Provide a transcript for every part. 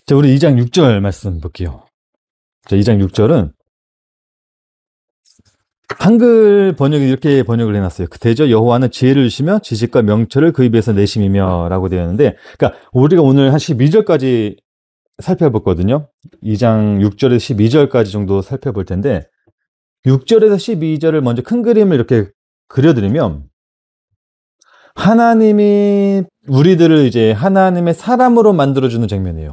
자, 우리 2장 6절 말씀 볼게요. 자, 2장 6절은 한글 번역이 이렇게 번역을 해놨어요. 대저 여호와는 지혜를 주시며 지식과 명철을 그 입에서 내심이며 라고 되어 있는데, 그러니까 우리가 오늘 한 12절까지 살펴봤거든요. 2장 6절에서 12절까지 정도 살펴볼 텐데, 6절에서 12절을 먼저 큰 그림을 이렇게 그려드리면, 하나님이 우리들을 이제 하나님의 사람으로 만들어주는 장면이에요.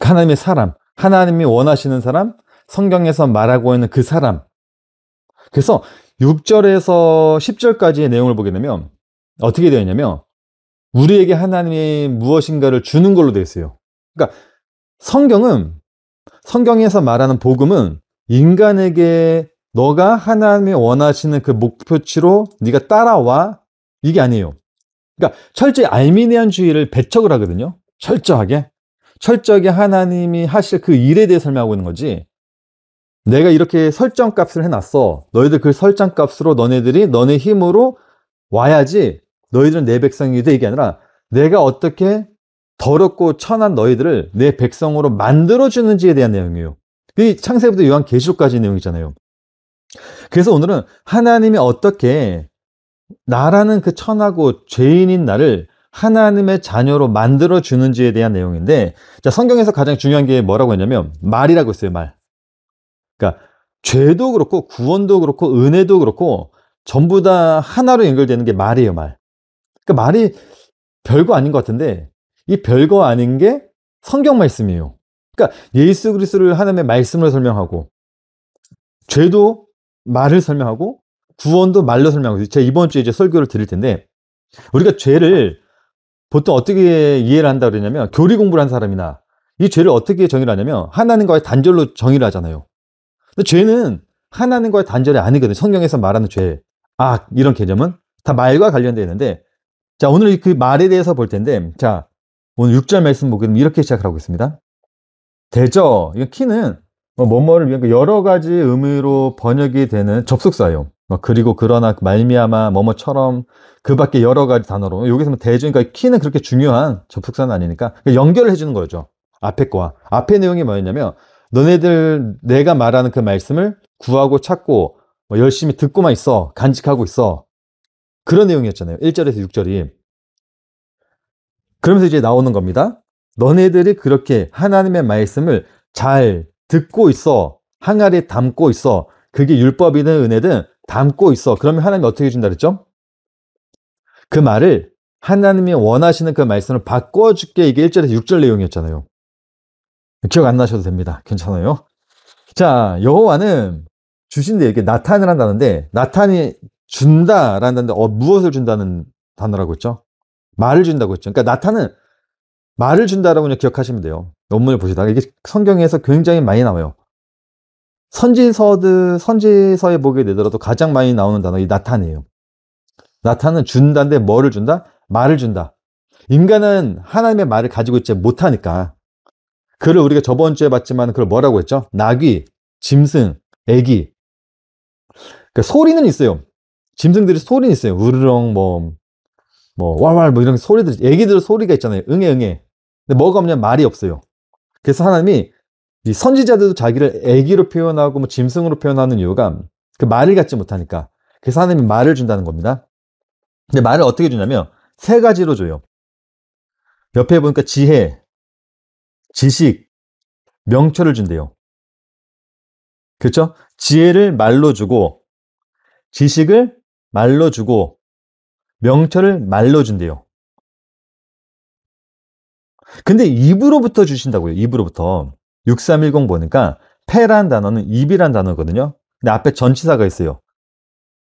하나님의 사람, 하나님이 원하시는 사람, 성경에서 말하고 있는 그 사람. 그래서 6절에서 10절까지의 내용을 보게 되면 어떻게 되어 있냐면, 우리에게 하나님이 무엇인가를 주는 걸로 되어 있어요. 그러니까 성경에서 말하는 복음은 인간에게 너가 하나님이 원하시는 그 목표치로 네가 따라와, 이게 아니에요. 그러니까 철저히 알미니안주의를 배척을 하거든요. 철저하게 하나님이 하실 그 일에 대해 설명하고 있는 거지, 내가 이렇게 설정값을 해놨어, 너희들 그 설정값으로 너네들이 너네 힘으로 와야지 너희들은 내 백성이 돼, 이게 아니라 내가 어떻게 더럽고 천한 너희들을 내 백성으로 만들어주는지에 대한 내용이에요. 이 창세기부터 요한계시록까지 내용이잖아요. 그래서 오늘은 하나님이 어떻게 나라는 그 천하고 죄인인 나를 하나님의 자녀로 만들어주는지에 대한 내용인데, 자, 성경에서 가장 중요한 게 뭐라고 했냐면 말이라고 했어요. 말. 그러니까 죄도 그렇고 구원도 그렇고 은혜도 그렇고 전부 다 하나로 연결되는 게 말이에요. 말. 그러니까 말이 별거 아닌 것 같은데, 이 별거 아닌 게 성경 말씀이에요. 그러니까 예수 그리스도를 하나님의 말씀으로 설명하고, 죄도 말을 설명하고, 구원도 말로 설명하고. 제가 이번 주에 이제 설교를 드릴 텐데, 우리가 죄를 보통 어떻게 이해를 한다 그러냐면, 교리 공부를 한 사람이나 이 죄를 어떻게 정의를 하냐면 하나님과의 단절로 정의를 하잖아요. 근데 죄는 하나님과의 단절이 아니거든요. 성경에서 말하는 죄, 악, 이런 개념은 다 말과 관련되어 있는데, 자, 오늘 그 말에 대해서 볼 텐데, 자, 오늘 6절 말씀 보게 되면 이렇게 시작을 하고 있습니다. 대저, 이 키는 뭐뭐를 위한 여러 가지 의미로 번역이 되는 접속사예요. 그리고 그러나 말미암아 뭐뭐처럼 그 밖에 여러 가지 단어로, 여기서 대저, 그러니까 키는 그렇게 중요한 접속사는 아니니까 연결을 해주는 거죠. 앞에 거와. 앞에 내용이 뭐였냐면, 너네들 내가 말하는 그 말씀을 구하고 찾고 열심히 듣고만 있어, 간직하고 있어, 그런 내용이었잖아요. 1절에서 6절이. 그러면서 이제 나오는 겁니다. 너네들이 그렇게 하나님의 말씀을 잘 듣고 있어, 항아리에 담고 있어, 그게 율법이든 은혜든 담고 있어. 그러면 하나님이 어떻게 해준다 그랬죠? 그 말을, 하나님이 원하시는 그 말씀을 바꿔줄게, 이게 1절에서 6절 내용이었잖아요. 기억 안 나셔도 됩니다. 괜찮아요. 자, 여호와는 주신데, 이게 나탄을 한다는데, 나탄이 준다라는 단어인데, 무엇을 준다는 단어라고 했죠? 말을 준다고 했죠. 그러니까 나탄은 말을 준다라고 그냥 기억하시면 돼요. 논문을 보시다가 이게 성경에서 굉장히 많이 나와요. 선지서에 보게 되더라도 가장 많이 나오는 단어, 이 나탄이에요. 나탄은 준다인데 뭐를 준다? 말을 준다. 인간은 하나님의 말을 가지고 있지 못하니까, 그를 우리가 저번 주에 봤지만 그걸 뭐라고 했죠? 나귀, 짐승, 애기. 그러니까 소리는 있어요. 짐승들이 소리는 있어요. 우르렁, 왈왈, 이런 소리들, 애기들 소리가 있잖아요. 응애, 응애. 근데 뭐가 없냐? 말이 없어요. 그래서 하나님이 이 선지자들도 자기를 애기로 표현하고 짐승으로 표현하는 이유가 그 말을 갖지 못하니까. 그래서 하나님이 말을 준다는 겁니다. 근데 말을 어떻게 주냐면 세 가지로 줘요. 옆에 보니까 지혜, 지식, 명철을 준대요. 그렇죠? 지혜를 말로 주고, 지식을 말로 주고, 명철을 말로 준대요. 근데 입으로부터 주신다고요. 입으로부터. 6310 보니까 패란 단어는 입이란 단어거든요. 근데 앞에 전치사가 있어요.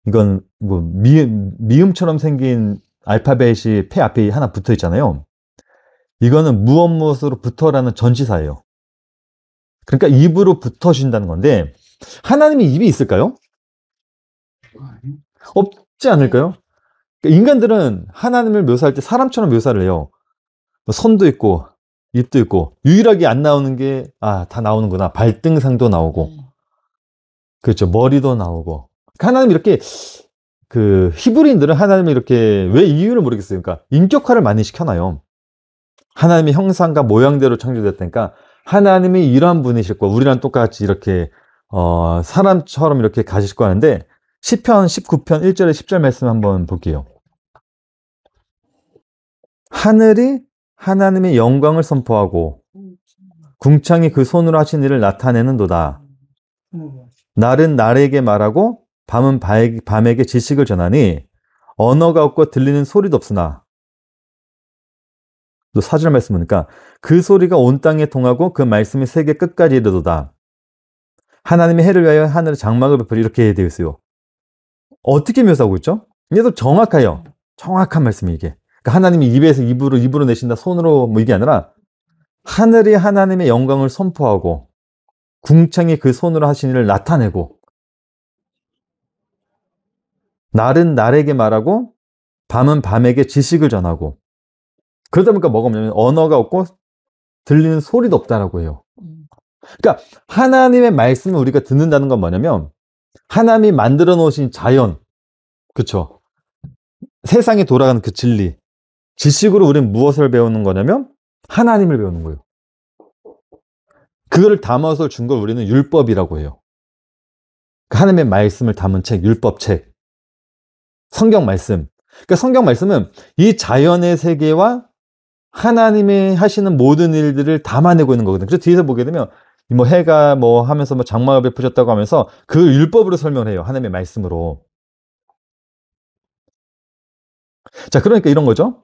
이건 미음처럼 생긴 알파벳이 패 앞에 하나 붙어 있잖아요. 이거는 무엇으로부터라는 전치사예요. 그러니까 입으로 붙어준다는 건데, 하나님이 입이 있을까요? 없지 않을까요? 그러니까 인간들은 하나님을 묘사할 때 사람처럼 묘사를 해요. 손도 있고 입도 있고, 유일하게 안 나오는 게, 다 나오는구나, 발등상도 나오고, 그렇죠, 머리도 나오고. 하나님 이렇게, 그 히브리인들은 하나님을 이렇게, 왜 이유를 모르겠어요. 그러니까 인격화를 많이 시켜놔요. 하나님의 형상과 모양대로 창조됐다니까 하나님이 이러한 분이실 거 우리랑 똑같이 이렇게 사람처럼 이렇게 가실 거 하는데 시편 19편 1절에 10절 말씀 한번 볼게요. 하늘이 하나님의 영광을 선포하고 궁창이 그 손으로 하신 일을 나타내는도다. 날은 날에게 말하고 밤은 밤에게 지식을 전하니 언어가 없고 들리는 소리도 없으나 또 4절 말씀 보니까 그 소리가 온 땅에 통하고 그 말씀이 세계 끝까지 이르도다. 하나님의 해를 위하여 하늘에 장막을 베풀이 이렇게 되어 있어요. 어떻게 묘사하고 있죠? 이게 정확해요. 정확한 말씀이 이게. 그러니까 하나님이 입에서 입으로 내신다 손으로 뭐 이게 아니라 하늘이 하나님의 영광을 선포하고 궁창이 그 손으로 하신 일을 나타내고 날은 날에게 말하고 밤은 밤에게 지식을 전하고 그러다 보니까 뭐가 없냐면 언어가 없고 들리는 소리도 없다라고 해요. 그러니까 하나님의 말씀을 우리가 듣는다는 건 뭐냐면 하나님이 만들어 놓으신 자연, 그쵸? 세상에 돌아가는 그 진리, 지식으로 우리는 무엇을 배우는 거냐면 하나님을 배우는 거예요. 그거를 담아서 준 걸 우리는 율법이라고 해요. 하나님의 말씀을 담은 책, 율법책, 성경 말씀. 그러니까 성경 말씀은 이 자연의 세계와 하나님이 하시는 모든 일들을 담아내고 있는 거거든요. 그래서 뒤에서 보게 되면 뭐 해가 뭐 하면서 뭐 장막을 베푸셨다고 하면서 그 율법으로 설명을 해요. 하나님의 말씀으로. 자, 그러니까 이런 거죠.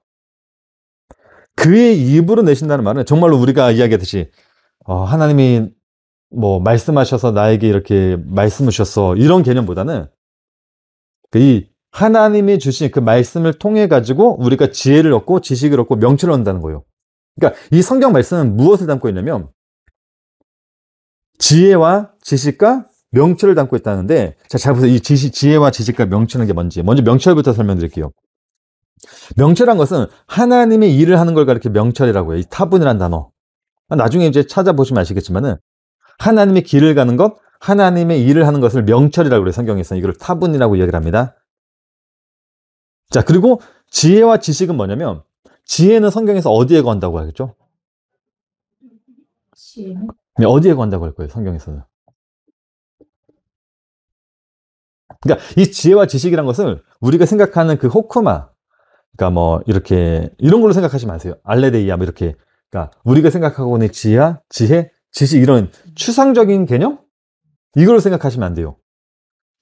그의 입으로 내신다는 말은 정말로 우리가 이야기하듯이 하나님이 뭐 말씀하셔서 나에게 이렇게 말씀을 주셨어 이런 개념보다는 이 하나님이 주신 그 말씀을 통해 가지고 우리가 지혜를 얻고 지식을 얻고 명철을 얻는다는 거예요. 그러니까 이 성경 말씀은 무엇을 담고 있냐면 지혜와 지식과 명철을 담고 있다는데 자, 잘 보세요. 이 지혜와 지식과 명철은 게 뭔지 먼저 명철부터 설명드릴게요. 명철한 것은 하나님의 일을 하는 걸 가리켜 명철이라고 해요. 이 타분이라는 단어. 나중에 이제 찾아보시면 아시겠지만은 하나님의 길을 가는 것, 하나님의 일을 하는 것을 명철이라고 그래요. 성경에서 이걸 타분이라고 이야기를 합니다. 자, 그리고 지혜와 지식은 뭐냐면 지혜는 성경에서 어디에 관다고 하겠죠? 지혜는? 어디에 관다고 할 거예요. 성경에서는. 그러니까 이 지혜와 지식이란 것을 우리가 생각하는 그 호크마, 그러니까 뭐 이렇게 이런 걸로 생각하지 마세요. 알레데이아 뭐 이렇게. 그러니까 우리가 생각하고 있는 지혜, 지식 이런 추상적인 개념? 이걸로 생각하시면 안 돼요.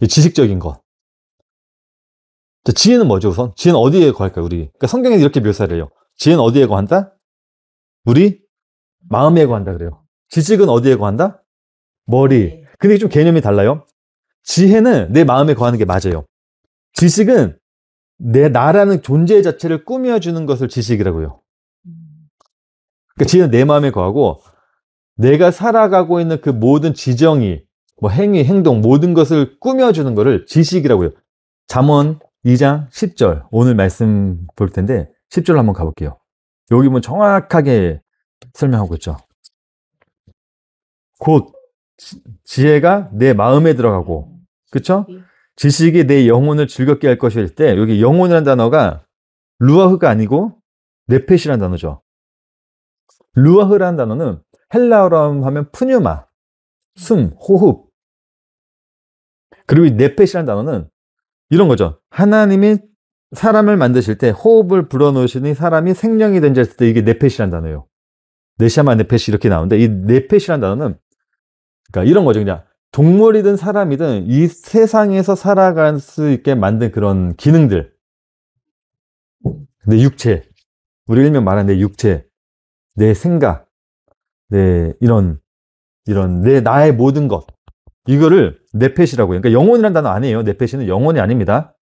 지식적인 것. 자, 지혜는 뭐죠, 우선? 지혜는 어디에 거할까요, 우리? 그러니까 성경에 이렇게 묘사를 해요. 지혜는 어디에 거한다? 우리 마음에 거한다 그래요. 지식은 어디에 거한다? 머리. 근데 좀 개념이 달라요. 지혜는 내 마음에 거하는 게 맞아요. 지식은 나라는 존재 자체를 꾸며주는 것을 지식이라고 해요. 그러니까 지혜는 내 마음에 거하고 내가 살아가고 있는 그 모든 지정이 뭐 행위, 행동 모든 것을 꾸며주는 것을 지식이라고 해요. 잠언 2장 10절 오늘 말씀 볼 텐데 10절로 한번 가볼게요. 여기 보면 정확하게 설명하고 있죠. 곧 지혜가 내 마음에 들어가고 그쵸? 지식이 내 영혼을 즐겁게 할 것일 때 여기 영혼이라는 단어가 루아흐가 아니고 네펫이라는 단어죠. 루아흐라는 단어는 헬라어로 하면 푸뉴마, 숨, 호흡. 그리고 이 네펫이라는 단어는 이런 거죠. 하나님이 사람을 만드실 때 호흡을 불어넣으시니 사람이 생명이 된 자 했을 때 이게 네펫이라는 단어예요. 네샤마 네펫이 이렇게 나오는데 이 네펫이라는 단어는 그러니까 이런 거죠. 그냥 동물이든 사람이든 이 세상에서 살아갈 수 있게 만든 그런 기능들. 내 육체. 우리 일명 말하는 내 육체. 내 생각. 내 나의 모든 것. 이거를 네펫이라고 해요. 그러니까 영혼이라는 단어 아니에요. 네펫이는 영혼이 아닙니다.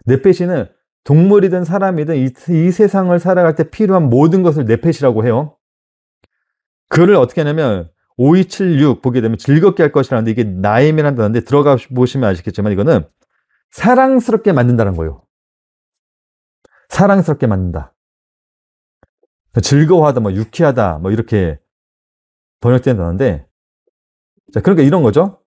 네펫이는 동물이든 사람이든 이 세상을 살아갈 때 필요한 모든 것을 네펫이라고 해요. 그거를 어떻게 하냐면 5276 보게 되면 즐겁게 할 것이라는데 이게 나임이라는 단어인데 들어가 보시면 아시겠지만 이거는 사랑스럽게 만든다는 거예요. 사랑스럽게 만든다. 즐거워하다, 뭐 유쾌하다, 뭐 이렇게 번역된 단어인데 자, 그러니까 이런 거죠.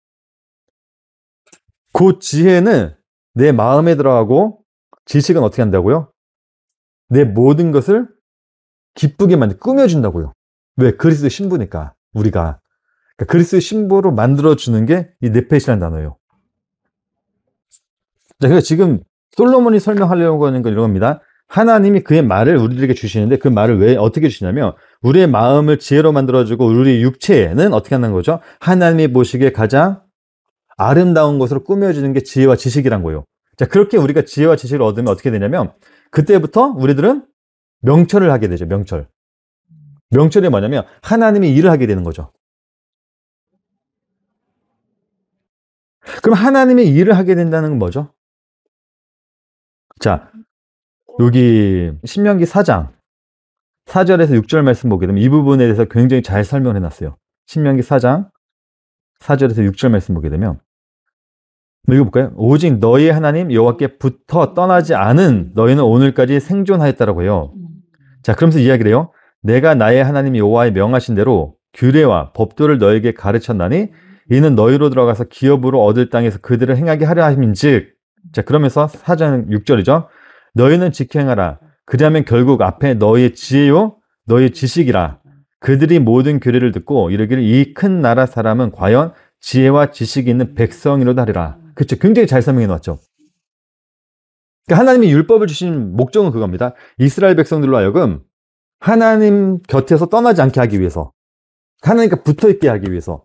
그 지혜는 내 마음에 들어가고 지식은 어떻게 한다고요? 내 모든 것을 기쁘게 꾸며준다고요. 왜? 그리스도의 신부니까, 우리가. 그러니까 그리스도의 신부로 만들어주는 게 이 네펫이라는 단어예요. 자, 그러니까 지금 솔로몬이 설명하려고 하는 건 이런 겁니다. 하나님이 그의 말을 우리들에게 주시는데 그 말을 왜 어떻게 주시냐면 우리의 마음을 지혜로 만들어주고 우리 육체는 어떻게 한다는 거죠? 하나님이 보시기에 가장 아름다운 것으로 꾸며주는 게 지혜와 지식이란 거예요. 자, 그렇게 우리가 지혜와 지식을 얻으면 어떻게 되냐면 그때부터 우리들은 명철을 하게 되죠. 명철. 명철이 뭐냐면 하나님이 일을 하게 되는 거죠. 그럼 하나님의 일을 하게 된다는 건 뭐죠? 자, 여기 신명기 4장 4절에서 6절 말씀 보게 되면 이 부분에 대해서 굉장히 잘 설명을 해놨어요. 신명기 4장 4절에서 6절 말씀 보게 되면 읽어볼까요? 오직 너희의 하나님 여호와께 붙어 떠나지 않은 너희는 오늘까지 생존하였다라고 해요. 자, 그러면서 이야기를 해요. 내가 나의 하나님 여호와의 명하신 대로 규례와 법도를 너에게 가르쳤나니 이는 너희로 들어가서 기업으로 얻을 땅에서 그들을 행하게 하려 함인즉. 자, 그러면서 4장 6절이죠. 너희는 지켜 행하라. 그리하면 결국 앞에 너희의 지혜요 너희의 지식이라. 그들이 모든 규례를 듣고 이르기를 이 큰 나라 사람은 과연 지혜와 지식이 있는 백성이로다 하리라. 그렇죠. 굉장히 잘 설명해 놓았죠. 그러니까 하나님이 율법을 주신 목적은 그겁니다. 이스라엘 백성들로 하여금 하나님 곁에서 떠나지 않게 하기 위해서, 하나님과 붙어있게 하기 위해서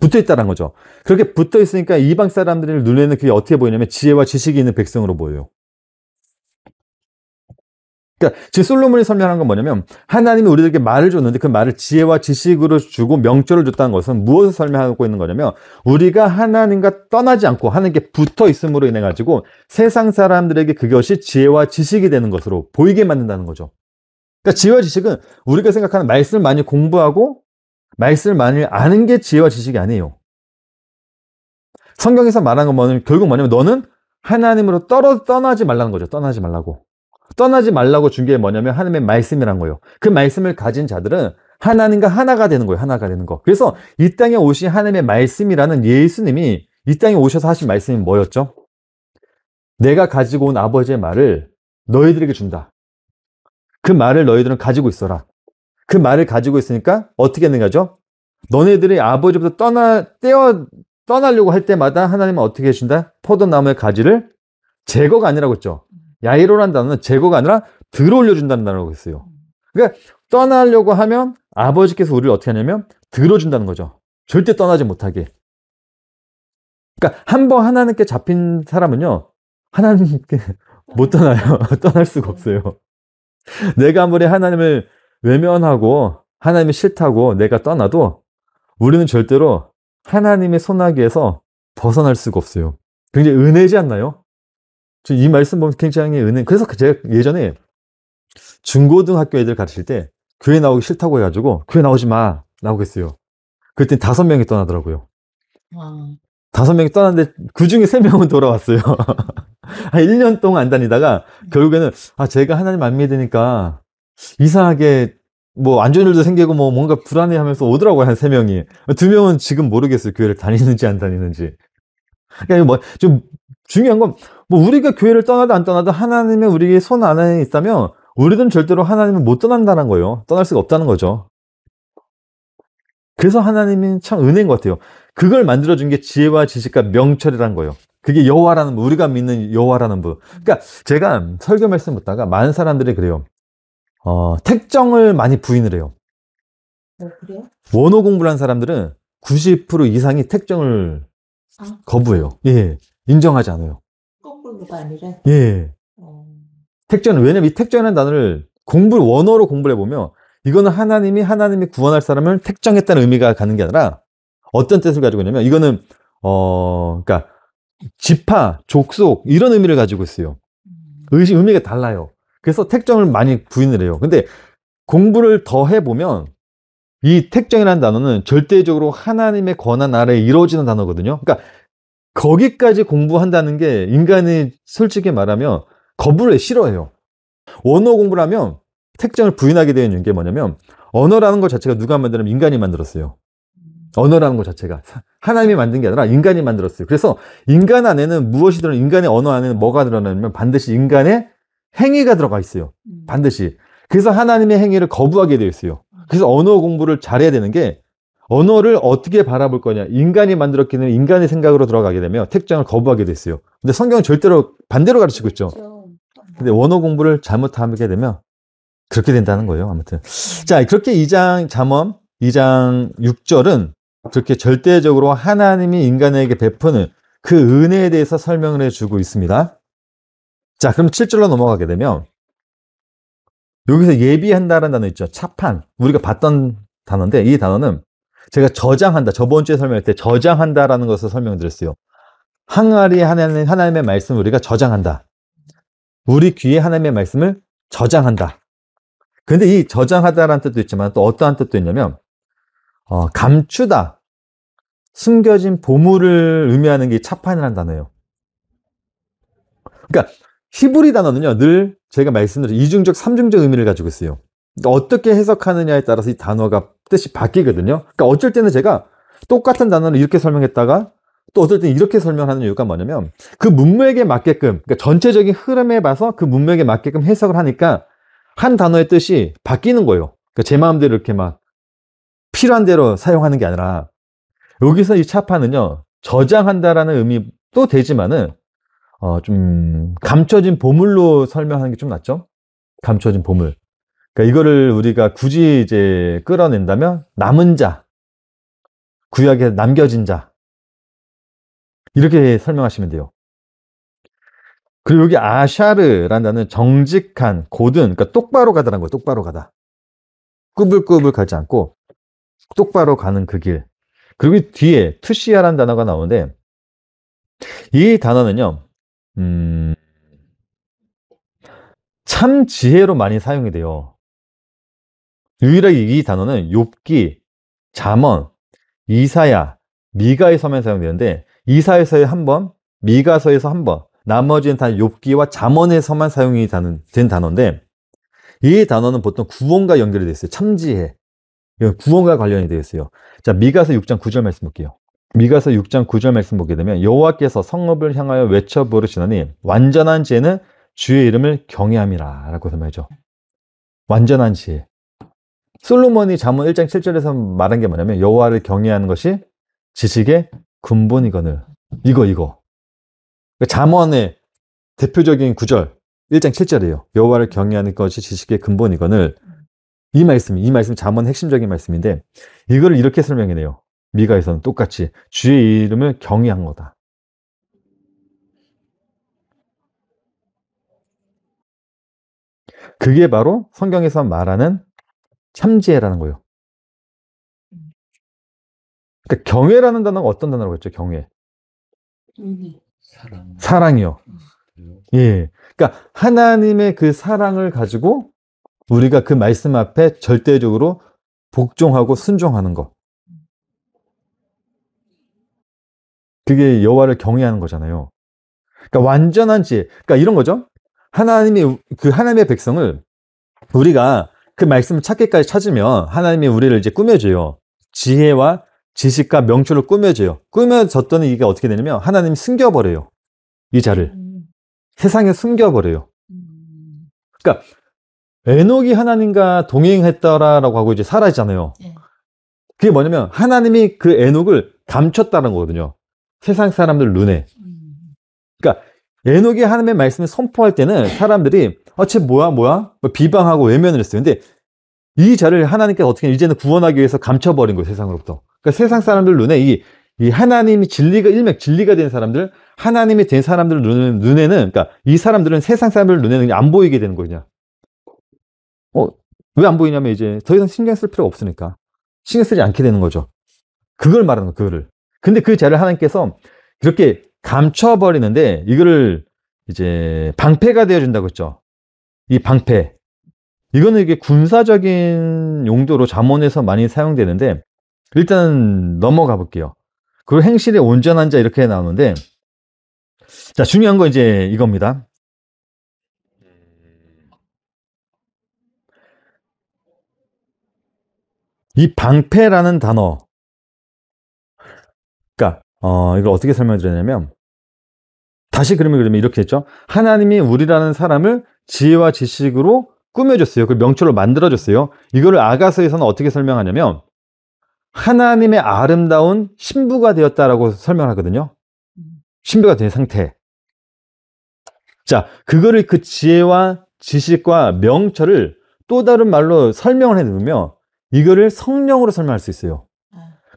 붙어있다는 거죠. 그렇게 붙어있으니까 이방 사람들의 눈에는 그게 어떻게 보이냐면 지혜와 지식이 있는 백성으로 보여요. 그러니까 지금 솔로몬이 설명한 건 뭐냐면 하나님이 우리들에게 말을 줬는데 그 말을 지혜와 지식으로 주고 명철을 줬다는 것은 무엇을 설명하고 있는 거냐면 우리가 하나님과 떠나지 않고 하나님께 붙어 있음으로 인해 가지고 세상 사람들에게 그것이 지혜와 지식이 되는 것으로 보이게 만든다는 거죠. 그러니까 지혜와 지식은 우리가 생각하는 말씀을 많이 공부하고 말씀을 많이 아는 게 지혜와 지식이 아니에요. 성경에서 말하는 건 뭐냐면 결국 뭐냐면 너는 하나님으로 떠나지 말라는 거죠. 떠나지 말라고. 떠나지 말라고 준 게 뭐냐면 하나님의 말씀이란 거예요. 그 말씀을 가진 자들은 하나님과 하나가 되는 거예요. 하나가 되는 거. 그래서 이 땅에 오신 하나님의 말씀이라는 예수님이 이 땅에 오셔서 하신 말씀이 뭐였죠? 내가 가지고 온 아버지의 말을 너희들에게 준다. 그 말을 너희들은 가지고 있어라. 그 말을 가지고 있으니까 어떻게 되는가죠? 너네들이 아버지부터 떠나려고 할 때마다 하나님은 어떻게 해준다? 포도나무의 가지를 제거가 아니라고 했죠. 야이로라는 단어는 제거가 아니라 들어올려준다는 단어라고 했어요. 그러니까 떠나려고 하면 아버지께서 우리를 어떻게 하냐면 들어준다는 거죠. 절대 떠나지 못하게. 그러니까 한번 하나님께 잡힌 사람은요, 하나님께 못 떠나요. 떠날 수가 없어요. 내가 아무리 하나님을 외면하고 하나님이 싫다고 내가 떠나도 우리는 절대로 하나님의 손아귀에서 벗어날 수가 없어요. 굉장히 은혜지 않나요? 이 말씀 보면 굉장히 은혜. 그래서 제가 예전에 중고등학교 애들 가르칠 때 교회 나오기 싫다고 해가지고 교회 나오지 마 라고 했어요. 그때 5명이 떠나더라고요. 5명이 떠났는데 그 중에 3명은 돌아왔어요. 한 1년 동안 안 다니다가 결국에는 제가 하나님 안 믿으니까 이상하게 뭐 안 좋은 일도 생기고 뭐 뭔가 불안해하면서 오더라고요. 한 3명이. 2명은 지금 모르겠어요. 교회를 다니는지 안 다니는지. 그러니까 뭐 좀 중요한 건 뭐 우리가 교회를 떠나도 안 떠나도 하나님의 우리의 손 안에 있다면 우리들은 절대로 하나님을 못 떠난다는 거예요. 떠날 수가 없다는 거죠. 그래서 하나님이 참 은혜인 것 같아요. 그걸 만들어준 게 지혜와 지식과 명철이라는 거예요. 그게 여호와라는 분, 우리가 믿는 여호와라는 분. 그러니까 제가 설교 말씀 듣다가 많은 사람들이 그래요. 택정을 많이 부인을 해요. 그래요? 원어 공부를 한 사람들은 90% 이상이 택정을 거부해요. 예, 인정하지 않아요. 거꾸로가 아니라. 예. 택정은, 왜냐면 이 택정이라는 단어를 원어로 공부를 해보면 이거는 하나님이 구원할 사람을 택정했다는 의미가 가는 게 아니라 어떤 뜻을 가지고 있냐면 이거는 그러니까 지파, 족속 이런 의미를 가지고 있어요. 의미가 달라요. 그래서 택정을 많이 부인을 해요. 근데 공부를 더 해보면 이 택정이라는 단어는 절대적으로 하나님의 권한 아래에 이루어지는 단어거든요. 그러니까 거기까지 공부한다는 게 인간이 솔직히 말하면 거부를 싫어해요. 원어 공부를 하면 택정을 부인하게 되는 게 뭐냐면 언어라는 것 자체가 누가 만들면 인간이 만들었어요. 언어라는 것 자체가 하나님이 만든 게 아니라 인간이 만들었어요. 그래서 인간 안에는 무엇이 인간의 언어 안에는 뭐가 들어가냐면 반드시 인간의 행위가 들어가 있어요. 반드시. 그래서 하나님의 행위를 거부하게 되어 있어요. 그래서 언어 공부를 잘해야 되는 게 언어를 어떻게 바라볼 거냐. 인간이 만들었기 때문에 인간의 생각으로 들어가게 되면 택정을 거부하게 돼 있어요. 근데 성경은 절대로 반대로 가르치고 있죠. 그렇죠. 근데 언어 공부를 잘못하게 되면 그렇게 된다는 거예요. 아무튼. 자, 그렇게 2장 잠언 2장 6절은 그렇게 절대적으로 하나님이 인간에게 베푸는 그 은혜에 대해서 설명을 해주고 있습니다. 자, 그럼 7절로 넘어가게 되면 여기서 예비한다라는 단어 있죠. 차판. 우리가 봤던 단어인데 이 단어는 제가 저장한다. 저번 주에 설명할 때 저장한다라는 것을 설명드렸어요. 항아리 하나님의 말씀을 우리가 저장한다. 우리 귀에 하나님의 말씀을 저장한다. 근데 이 저장하다라는 뜻도 있지만 또 어떠한 뜻도 있냐면 감추다, 숨겨진 보물을 의미하는 게 차판이라는 단어예요. 그러니까 히브리 단어는요, 늘 제가 말씀드린 이중적, 삼중적 의미를 가지고 있어요. 그러니까 어떻게 해석하느냐에 따라서 이 단어가 뜻이 바뀌거든요. 그러니까 어쩔 때는 제가 똑같은 단어를 이렇게 설명했다가 또 어떨 때는 이렇게 설명하는 이유가 뭐냐면 그 문맥에 맞게끔, 그러니까 전체적인 흐름에 봐서 그 문맥에 맞게끔 해석을 하니까 한 단어의 뜻이 바뀌는 거예요. 그러니까 제 마음대로 이렇게 막 필요한 대로 사용하는 게 아니라 여기서 이 차판은요, 저장한다라는 의미도 되지만은 좀 감춰진 보물로 설명하는 게 좀 낫죠? 감춰진 보물. 그러니까 이거를 우리가 굳이 이제 끌어낸다면 남은 자, 구약에 남겨진 자, 이렇게 설명하시면 돼요. 그리고 여기 아샤르라는 단어는 정직한, 고든, 그러니까 똑바로 가다라는 거예요. 똑바로 가다. 꾸불꾸불 가지 않고 똑바로 가는 그 길. 그리고 뒤에 투시아라는 단어가 나오는데 이 단어는요, 참 지혜로 많이 사용이 돼요. 유일하게 이 단어는 욥기, 잠언, 이사야, 미가에서만 사용되는데 이사야서에 한 번, 미가서에서 한 번, 나머지는 다 욥기와 잠언에서만 사용이 된 단어인데 이 단어는 보통 구원과 연결이 되어 있어요. 참지혜. 구원과 관련이 되어 있어요. 자, 미가서 6장 9절 말씀 볼게요. 미가서 6장 9절 말씀 보게 되면 여호와께서 성읍을 향하여 외쳐 부르시더니 완전한 지혜는 주의 이름을 경외함이라 라고 설명하죠. 완전한 지혜. 솔로몬이 잠언 1장 7절에서 말한 게 뭐냐면 여호와를 경외하는 것이 지식의 근본이거늘. 이거. 잠언의 대표적인 구절 1장 7절이에요. 여호와를 경외하는 것이 지식의 근본이거늘. 이 말씀 잠언 핵심적인 말씀인데 이걸 이렇게 설명해내요. 미가에서는 똑같이 주의 이름을 경외한 거다. 그게 바로 성경에서 말하는 참지혜라는 거예요. 그러니까 경외라는 단어가 어떤 단어라고 했죠? 경외. 사랑이요. 예. 그러니까 하나님의 그 사랑을 가지고 우리가 그 말씀 앞에 절대적으로 복종하고 순종하는 것. 그게 여호와를 경외하는 거잖아요. 그러니까 완전한 지혜. 그러니까 이런 거죠. 하나님의 백성을 우리가 그 말씀을 찾기까지 찾으면 하나님이 우리를 이제 꾸며줘요. 지혜와 지식과 명철을 꾸며줘요. 꾸며졌더니 이게 어떻게 되냐면 하나님이 숨겨버려요. 이 자를. 세상에 숨겨버려요. 그러니까 에녹이 하나님과 동행했더라라고 하고 이제 사라지잖아요. 그게 뭐냐면 하나님이 그 에녹을 감췄다는 거거든요. 세상 사람들 눈에. 그러니까 에녹이 하나님의 말씀을 선포할 때는 사람들이 쟤 뭐야? 비방하고 외면을 했어요. 근데 이 자를 하나님께서 어떻게 이제는 구원하기 위해서 감춰버린 거예요. 세상으로부터. 그러니까 세상 사람들 눈에 이 하나님이 진리가 된 사람들, 하나님이 된 사람들 눈에는, 그러니까 이 사람들은 세상 사람들 눈에는 안 보이게 되는 거냐. 왜 안 보이냐면 이제 더 이상 신경 쓸 필요가 없으니까. 신경 쓰지 않게 되는 거죠. 그걸 말하는 거예요, 그거를. 근데 그 자를 하나님께서 이렇게 감춰버리는데 이거를 이제 방패가 되어준다고 했죠. 이 방패. 이거는 이게 군사적인 용도로 잠언에서 많이 사용되는데 일단 넘어가 볼게요. 그리고 행실에 온전한 자 이렇게 나오는데 자, 중요한 거 이제 이겁니다. 이 방패라는 단어. 그러니까 이걸 어떻게 설명드리냐면 다시 그러면 이렇게 했죠. 하나님이 우리라는 사람을 지혜와 지식으로 꾸며줬어요. 그 명철로 만들어줬어요. 이거를 아가서에서는 어떻게 설명하냐면 하나님의 아름다운 신부가 되었다라고 설명하거든요. 신부가 된 상태. 자, 그거를 그 지혜와 지식과 명철을 또 다른 말로 설명을 해두면 이거를 성령으로 설명할 수 있어요.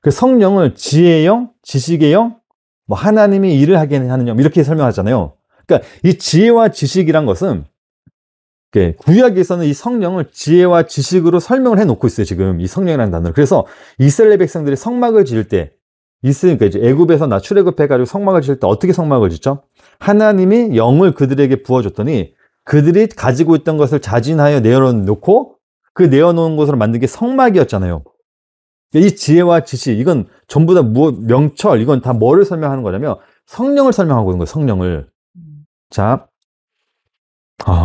그 성령을 지혜의 영, 지식의 영, 뭐 하나님이 일을 하게 하는 영 이렇게 설명하잖아요. 그러니까 이 지혜와 지식이란 것은 구약에서는 이 성령을 지혜와 지식으로 설명을 해놓고 있어요. 지금 이 성령이라는 단어를. 그래서 이스라엘 백성들이 성막을 지을 때 그러니까 이제 애굽에서 출애굽해가지고 성막을 지을 때 어떻게 성막을 짓죠? 하나님이 영을 그들에게 부어줬더니 그들이 가지고 있던 것을 자진하여 내어놓고 그 내어놓은 것으로 만든 게 성막이었잖아요. 이 지혜와 지식 이건 전부 다 명철 이건 다 뭐를 설명하는 거냐면 성령을 설명하고 있는 거예요. 성령을. 자,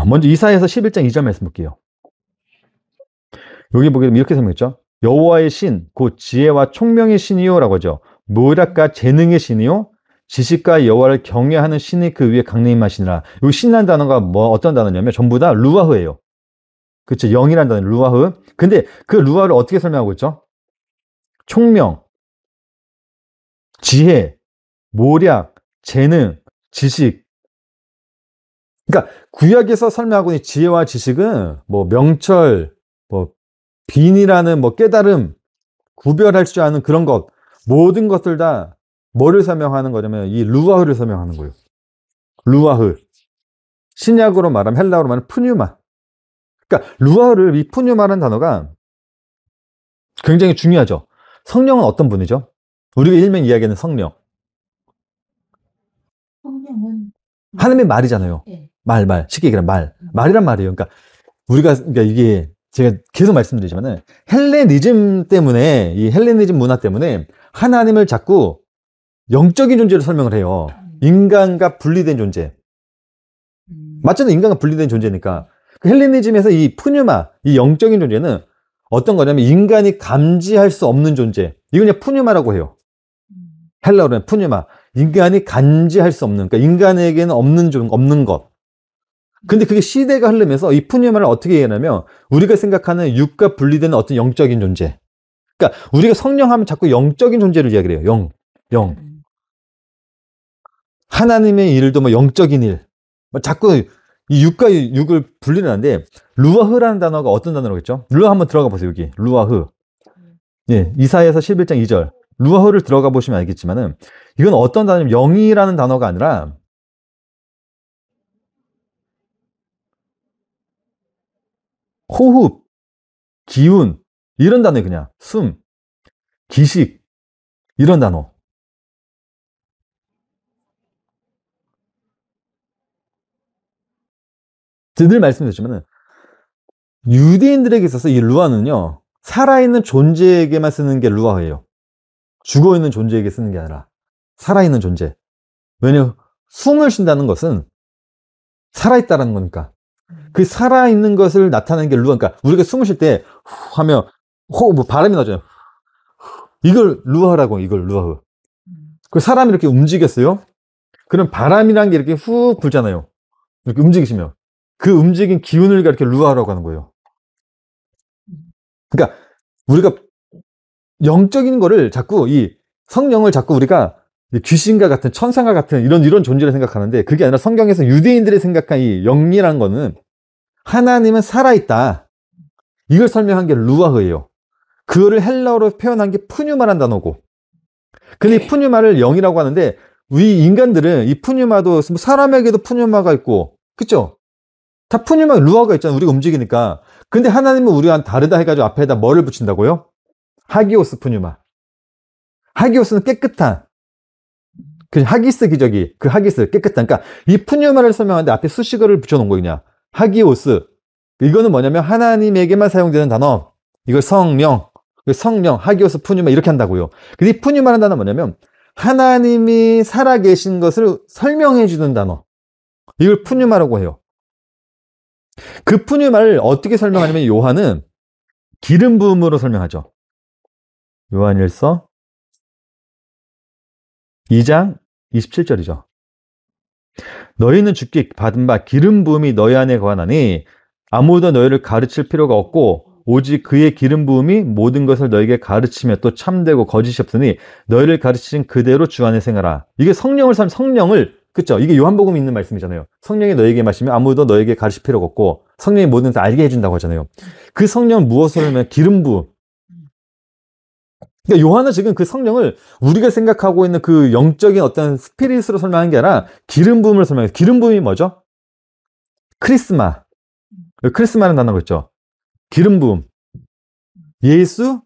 먼저 이사야서 11장 2절 말씀 볼게요. 여기 보게 되면 이렇게 설명했죠. 여호와의 신, 곧 지혜와 총명의 신이요 라고 하죠. 모략과 재능의 신이요 지식과 여호와를 경외하는 신이 그 위에 강림하시니라. 이 신이라는 단어가 어떤 단어냐면 전부 다 루아흐예요. 그렇죠. 영이라는 단어 루아흐. 근데 그 루아흐를 어떻게 설명하고 있죠? 총명, 지혜, 모략, 재능, 지식. 그러니까 구약에서 설명하고 있는 지혜와 지식은 뭐 명철, 뭐 빈이라는 뭐 깨달음, 구별할 줄 아는 그런 것 모든 것들 다 뭐를 설명하는 거냐면 이 루아흐를 설명하는 거예요. 루아흐. 신약으로 말하면 헬라어로 말하면 푸뉴마. 그러니까 루아흐를 이 푸뉴마라는 단어가 굉장히 중요하죠. 성령은 어떤 분이죠? 우리가 일명 이야기하는 성령. 성령은 하나님의 말이잖아요. 네. 말. 쉽게 얘기하면 말이란 말이에요. 그러니까 이게 제가 계속 말씀드리지만은 헬레니즘 때문에 이 헬레니즘 문화 때문에 하나님을 자꾸 영적인 존재로 설명을 해요. 인간과 분리된 존재. 맞잖아요. 인간과 분리된 존재니까. 그 헬레니즘에서 이 푸뉴마, 이 영적인 존재는 어떤 거냐면 인간이 감지할 수 없는 존재. 이걸 그냥 푸뉴마라고 해요. 헬라어로는 푸뉴마. 인간이 감지할 수 없는, 그러니까 인간에게는 없는 것. 근데 그게 시대가 흐르면서 이 푸뉴마를 어떻게 얘기하냐면 우리가 생각하는 육과 분리된 어떤 영적인 존재. 그러니까 우리가 성령 하면 자꾸 영적인 존재를 이야기를 해요. 영. 하나님의 일도 뭐 영적인 일. 자꾸 이 육과 육을 분리를 하는데 루아흐라는 단어가 어떤 단어라겠죠? 루아 한번 들어가 보세요. 여기 루아흐. 예, 이사야서 11장 2절. 루아흐를 들어가 보시면 알겠지만은 이건 어떤 단어냐면 영이라는 단어가 아니라 호흡, 기운 이런 단어예요. 그냥 숨, 기식 이런 단어. 늘 말씀드렸지만은 유대인들에게 있어서 이 루아는요 살아있는 존재에게만 쓰는 게 루아예요. 죽어있는 존재에게 쓰는 게 아니라 살아있는 존재. 왜냐면 숨을 쉰다는 것은 살아있다라는 거니까. 그 살아있는 것을 나타내는 게 루아. 그러니까 우리가 숨을 쉴 때 하면 뭐 바람이 나잖아요. 이걸 루아라고. 이걸 루아흐. 그 사람이 이렇게 움직였어요. 그럼 바람이란 게 이렇게 훅 불잖아요. 이렇게 움직이시면 그 움직인 기운을 이렇게 루아라고 하는 거예요. 그러니까 우리가 영적인 거를 자꾸 이 성령을 자꾸 우리가 귀신과 같은 천사가 같은 이런 존재를 생각하는데 그게 아니라 성경에서 유대인들이 생각한 이 영이라는 거는 하나님은 살아있다. 이걸 설명한 게 루아흐예요. 그거를 헬라어로 표현한 게 푸뉴마란 단어고. 근데 이 푸뉴마를 영이라고 하는데 우리 인간들은 이 푸뉴마도 사람에게도 푸뉴마가 있고 그쵸? 다 푸뉴마 루아가 있잖아요. 우리가 움직이니까. 근데 하나님은 우리와 다르다 해가지고 앞에다 뭐를 붙인다고요? 하기오스 푸뉴마. 하기오스는 깨끗한. 그 하기스 기저귀. 그 하기스 깨끗한. 그러니까 이 푸뉴마를 설명하는데 앞에 수식어를 붙여놓은 거냐. 하기오스. 이거는 뭐냐면 하나님에게만 사용되는 단어. 이걸 성령, 하기오스 푸뉴마 이렇게 한다고요. 근데 이 푸뉴마라는 단어는 뭐냐면 하나님이 살아계신 것을 설명해 주는 단어. 이걸 푸뉴마라고 해요. 그 푸뉴마를 어떻게 설명하냐면 요한은 기름 부음으로 설명하죠. 요한일서 2장 27절이죠. 너희는 주께 받은 바 기름 부음이 너희 안에 거하나니 아무도 너희를 가르칠 필요가 없고 오직 그의 기름 부음이 모든 것을 너에게 가르치며 또 참되고 거짓이 없으니 너희를 가르치신 그대로 주 안에 생활하라. 이게 성령을 그쵸? 이게 요한복음에 있는 말씀이잖아요. 성령이 너에게 마시면 아무도 너에게 가르칠 필요가 없고 성령이 모든 것을 알게 해준다고 하잖아요. 그 성령은 무엇을 하면 기름 부음. 그러니까 요한은 지금 그 성령을 우리가 생각하고 있는 그 영적인 어떤 스피릿으로 설명한 게 아니라 기름 부음을 설명해요. 기름 부음이 뭐죠? 크리스마. 크리스마라는 단어가 있죠. 기름 부음. 예수?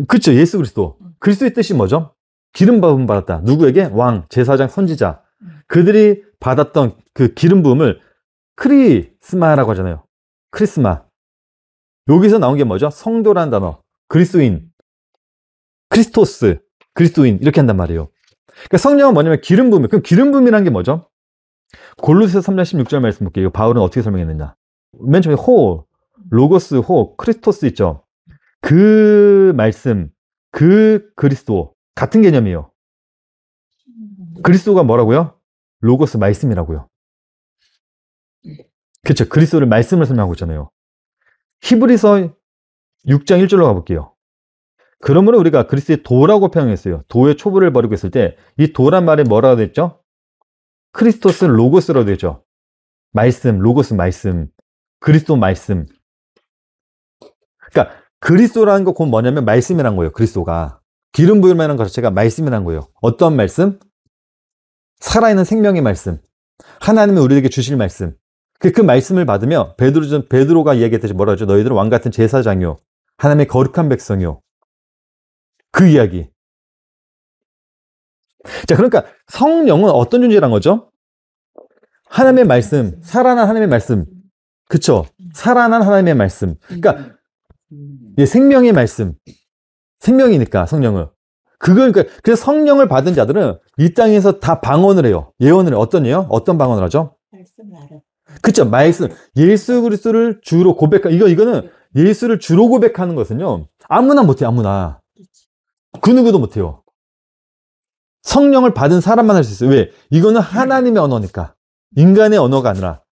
그렇죠. 예수 그리스도. 그리스도의 뜻이 뭐죠? 기름 부음 받았다. 누구에게? 왕, 제사장, 선지자. 그들이 받았던 그 기름 부음을 크리스마라고 하잖아요. 크리스마. 여기서 나온 게 뭐죠? 성도라는 단어. 그리스도인. 크리스토스. 그리스도인. 이렇게 한단 말이에요. 그러니까 성령은 뭐냐면 기름 부음. 그럼 기름 부음이라는 게 뭐죠? 골로새서 3장 16절 말씀 볼게요. 바울은 어떻게 설명했느냐. 맨 처음에 로고스, 크리스토스 있죠. 그 말씀, 그 그리스도 같은 개념이에요. 그리스도가 뭐라고요? 로고스 말씀이라고요. 그렇죠. 그리스도를 말씀을 설명하고 있잖아요. 히브리서 6장 1절로 가볼게요. 그러므로 우리가 그리스도의 도라고 표현했어요. 도의 초보를 벌이고 있을 때 이 도란 말이 뭐라고 됐죠? 크리스토스 로고스라고 되죠. 말씀, 로고스 말씀, 그리스도 말씀. 그러니까 그리스도라는 거 곧 뭐냐면 말씀이란 거예요. 그리스도가. 기름 부음이라는 것 자체가 말씀이란 거예요. 어떤 말씀? 살아있는 생명의 말씀. 하나님이 우리에게 주실 말씀. 그 말씀을 받으며 베드로가 이야기했듯이 뭐라 하죠? 너희들은 왕같은 제사장이요. 하나님의 거룩한 백성이요. 그 이야기. 자, 그러니까 성령은 어떤 존재란 거죠? 하나님의 말씀, 살아난 하나님의 말씀. 그쵸? 살아난 하나님의 말씀. 그러니까 생명의 말씀. 생명이니까 성령은. 그러니까 그래서 성령을 받은 자들은 이 땅에서 다 방언을 해요. 예언을 해요. 어떤 예요? 어떤 방언을 하죠? 말씀을 알아. 그쵸? 말씀. 예수 그리스도를 주로 이거는 예수를 주로 고백하는 것은요. 아무나 못해요. 아무나. 그 누구도 못해요. 성령을 받은 사람만 할 수 있어요. 왜? 이거는 하나님의 언어니까. 인간의 언어가 아니라.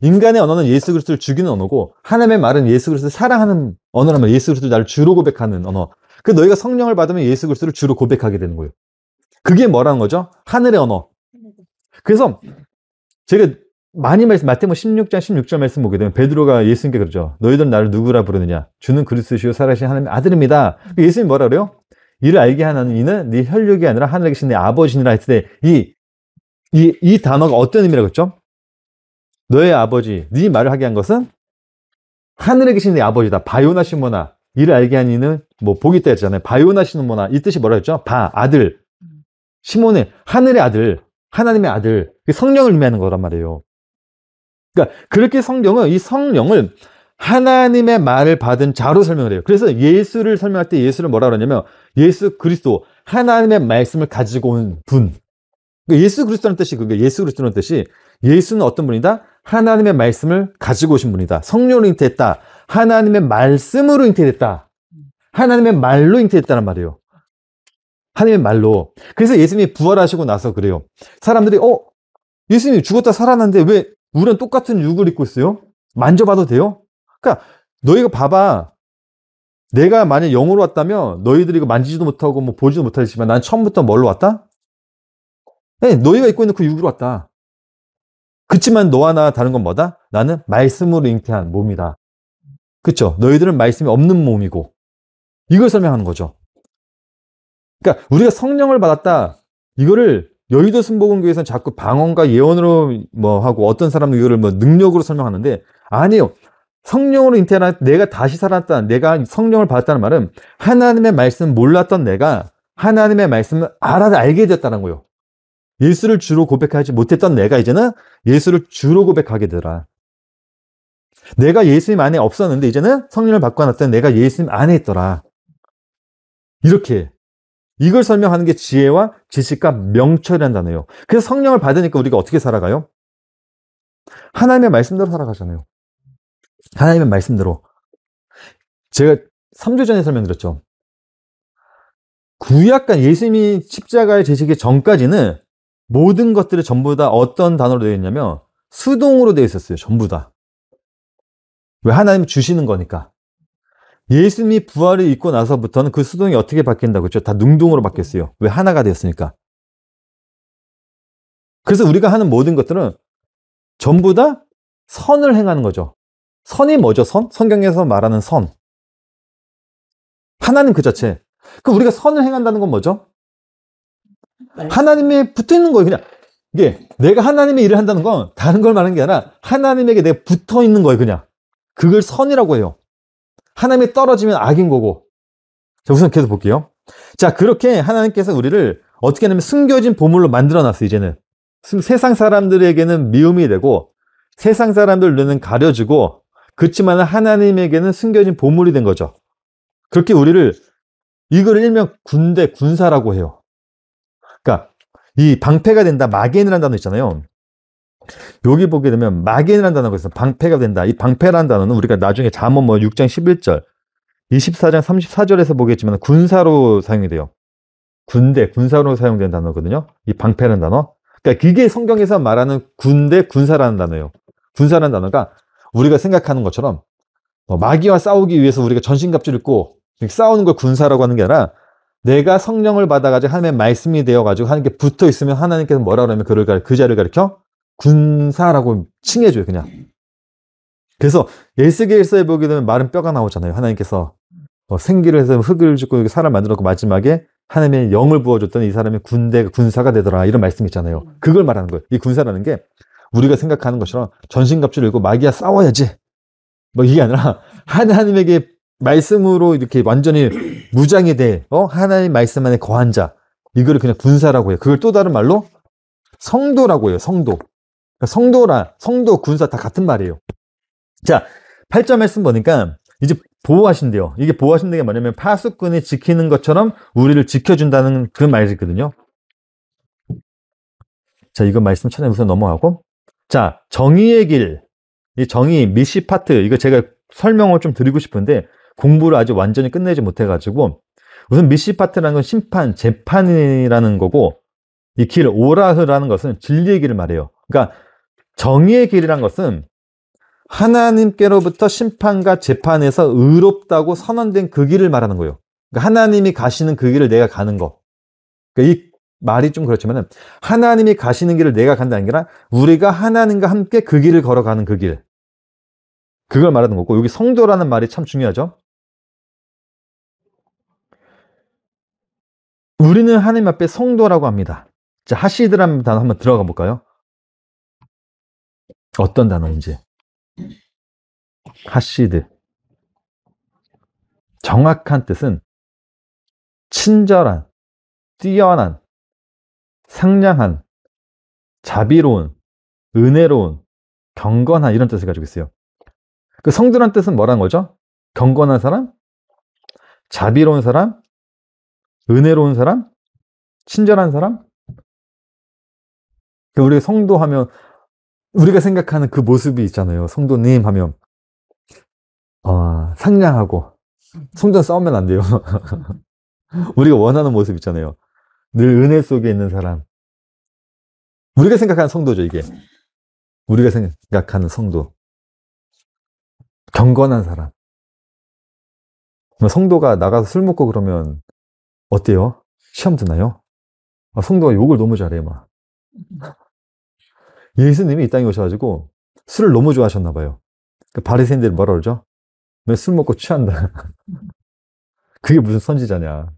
인간의 언어는 예수 그리스도를 죽이는 언어고 하나님의 말은 예수 그리스도를 사랑하는 언어란 말이에요. 예수 그리스도를 나를 주로 고백하는 언어. 그 너희가 성령을 받으면 예수 그리스도를 주로 고백하게 되는 거예요. 그게 뭐라는 거죠? 하늘의 언어. 그래서 제가 많이 마태복음 16장 16절 말씀 보게 되면 베드로가 예수님께 그러죠. 너희들은 나를 누구라 부르느냐? 주는 그리스도시요 살아계신 하나님의 아들입니다. 예수님 뭐라 그래요? 이를 알게 하는 이는 네 혈육이 아니라 하늘에 계신 내 아버지니라 했을 때 이 단어가 어떤 의미라고 했죠? 너의 아버지, 네 말을 하게 한 것은 하늘에 계신 내 아버지다. 바요나 시모나. 이를 알게 한 이는 뭐 복이 있다 했잖아요. 바요나 시모나. 이 뜻이 뭐라 했죠? 아들. 시몬의 하늘의 아들, 하나님의 아들. 성령을 의미하는 거란 말이에요. 그러니까 그렇게 성경은 이 성령을 하나님의 말을 받은 자로 설명을 해요. 그래서 예수를 설명할 때 예수를 뭐라 그러냐면 예수 그리스도, 하나님의 말씀을 가지고 온 분. 그러니까 예수 그리스도라는 뜻이 그게 예수 그리스도라는 뜻이 예수는 어떤 분이다? 하나님의 말씀을 가지고 오신 분이다. 성령으로 잉태했다. 하나님의 말씀으로 잉태됐다. 하나님의 말로 잉태됐다는 말이에요. 하나님의 말로. 그래서 예수님이 부활하시고 나서 그래요. 사람들이 예수님이 죽었다 살아났는데 왜 우리랑 똑같은 육을 입고 있어요? 만져봐도 돼요? 그러니까 너희가 봐봐. 내가 만약 영으로 왔다면 너희들이 이거 만지지도 못하고 뭐 보지도 못하지만 난 처음부터 뭘로 왔다? 네, 너희가 입고 있는 그 육으로 왔다. 그치만 너와 나 다른 건 뭐다? 나는 말씀으로 잉태한 몸이다. 그쵸? 너희들은 말씀이 없는 몸이고 이걸 설명하는 거죠. 그러니까 우리가 성령을 받았다. 이거를 여의도 순복음교회에서는 자꾸 방언과 예언으로 뭐 하고 어떤 사람은 이거를 뭐 능력으로 설명하는데 아니에요. 성령으로 잉태한 내가 다시 살았다. 내가 성령을 받았다는 말은 하나님의 말씀 몰랐던 내가 하나님의 말씀을 알게 되었다는 거예요. 예수를 주로 고백하지 못했던 내가 이제는 예수를 주로 고백하게 되더라. 내가 예수님 안에 없었는데 이제는 성령을 받고 났더니 내가 예수님 안에 있더라. 이렇게 이걸 설명하는 게 지혜와 지식과 명철이라는 단어예요. 그래서 성령을 받으니까 우리가 어떻게 살아가요? 하나님의 말씀대로 살아가잖아요. 하나님의 말씀대로. 제가 3주 전에 설명드렸죠. 구약과 예수님이 십자가에 지시기 전까지는 모든 것들이 전부 다 어떤 단어로 되어 있냐면 수동으로 되어 있었어요. 전부 다. 왜? 하나님이 주시는 거니까. 예수님이 부활을 입고 나서부터는 그 수동이 어떻게 바뀐다고 했죠? 다 능동으로 바뀌었어요. 왜? 하나가 되었으니까. 그래서 우리가 하는 모든 것들은 전부 다 선을 행하는 거죠. 선이 뭐죠? 선? 성경에서 말하는 선. 하나님 그 자체. 그럼 우리가 선을 행한다는 건 뭐죠? 하나님에 붙어 있는 거예요. 그냥 이게 내가 하나님의 일을 한다는 건 다른 걸 말하는 게 아니라 하나님에게 내가 붙어 있는 거예요. 그냥 그걸 선이라고 해요. 하나님이 떨어지면 악인 거고. 자, 우선 계속 볼게요. 자, 그렇게 하나님께서 우리를 어떻게 하냐면 숨겨진 보물로 만들어놨어요. 이제는 세상 사람들에게는 미움이 되고 세상 사람들 눈은 가려지고, 그렇지만 하나님에게는 숨겨진 보물이 된 거죠. 그렇게 우리를, 이걸 일명 군대, 군사라고 해요. 그러니까 이 방패가 된다, 마겐이라는 단어 있잖아요. 여기 보게 되면 마겐이라는 단어가 있어요. 방패가 된다. 이 방패라는 단어는 우리가 나중에 잠언 6장 11절, 24장 34절에서 보겠지만 군사로 사용이 돼요. 군대, 군사로 사용되는 단어거든요. 이 방패라는 단어. 그러니까 그게 성경에서 말하는 군대, 군사라는 단어예요. 군사라는 단어가 우리가 생각하는 것처럼 마귀와 싸우기 위해서 우리가 전신갑주를 입고 싸우는 걸 군사라고 하는 게 아니라, 내가 성령을 받아가지고 하나님의 말씀이 되어가지고 하나님께 붙어 있으면 하나님께서 뭐라 그러면 그 자를 가리켜 군사라고 칭해줘요. 그냥. 그래서 에스겔서에 보게 되면 마른 뼈가 나오잖아요. 하나님께서 생기를 해서 흙을 줍고 사람 만들었고 마지막에 하나님의 영을 부어줬더니 이 사람이 군사가 되더라, 이런 말씀 있잖아요. 그걸 말하는 거예요. 이 군사라는 게 우리가 생각하는 것처럼 전신갑주를 입고 마귀와 싸워야지 이게 아니라, 하나님에게 말씀으로 이렇게 완전히 무장이 돼 하나님 말씀 안에 거한 자, 이거를 그냥 군사라고 해요. 그걸 또 다른 말로 성도라고 해요. 성도. 그러니까 성도, 군사 다 같은 말이에요. 자, 8절 말씀 보니까 이제 보호하신대요. 이게 보호하신다는 게 뭐냐면 파수꾼이 지키는 것처럼 우리를 지켜준다는 그 말이거든요. 자, 이거 말씀 찾아 우선 넘어가고, 자, 정의의 길. 이 정의, 미시파트, 이거 제가 설명을 좀 드리고 싶은데 공부를 아직 완전히 끝내지 못해가지고, 우선 미시파트라는 건 심판, 재판이라는 거고, 이 길, 오라흐라는 것은 진리의 길을 말해요. 그러니까 정의의 길이란 것은 하나님께로부터 심판과 재판에서 의롭다고 선언된 그 길을 말하는 거예요. 그러니까 하나님이 가시는 그 길을 내가 가는 거. 그러니까 이 말이 좀 그렇지만 하나님이 가시는 길을 내가 간다는 게 아니라 우리가 하나님과 함께 그 길을 걸어가는 그 길. 그걸 말하는 거고, 여기 성도라는 말이 참 중요하죠. 우리는 하나님 앞에 성도라고 합니다. 자, 하시드라는 단어 한번 들어가 볼까요? 어떤 단어인지. 하시드. 정확한 뜻은 친절한, 뛰어난, 상냥한, 자비로운, 은혜로운, 경건한, 이런 뜻을 가지고 있어요. 그 성도란 뜻은 뭐라는 거죠? 경건한 사람, 자비로운 사람, 은혜로운 사람, 친절한 사람. 우리가 성도하면 우리가 생각하는 그 모습이 있잖아요. 성도님 하면 상냥하고. 성도는 싸우면 안 돼요. 우리가 원하는 모습 있잖아요. 늘 은혜 속에 있는 사람. 우리가 생각하는 성도죠, 이게. 우리가 생각하는 성도. 경건한 사람. 성도가 나가서 술 먹고 그러면 어때요? 시험 드나요? 성도가 욕을 너무 잘해, 막. 예수님이 이 땅에 오셔가지고 술을 너무 좋아하셨나 봐요. 바리새인들이 뭐라 그러죠? 왜 술 먹고 취한다. 그게 무슨 선지자냐.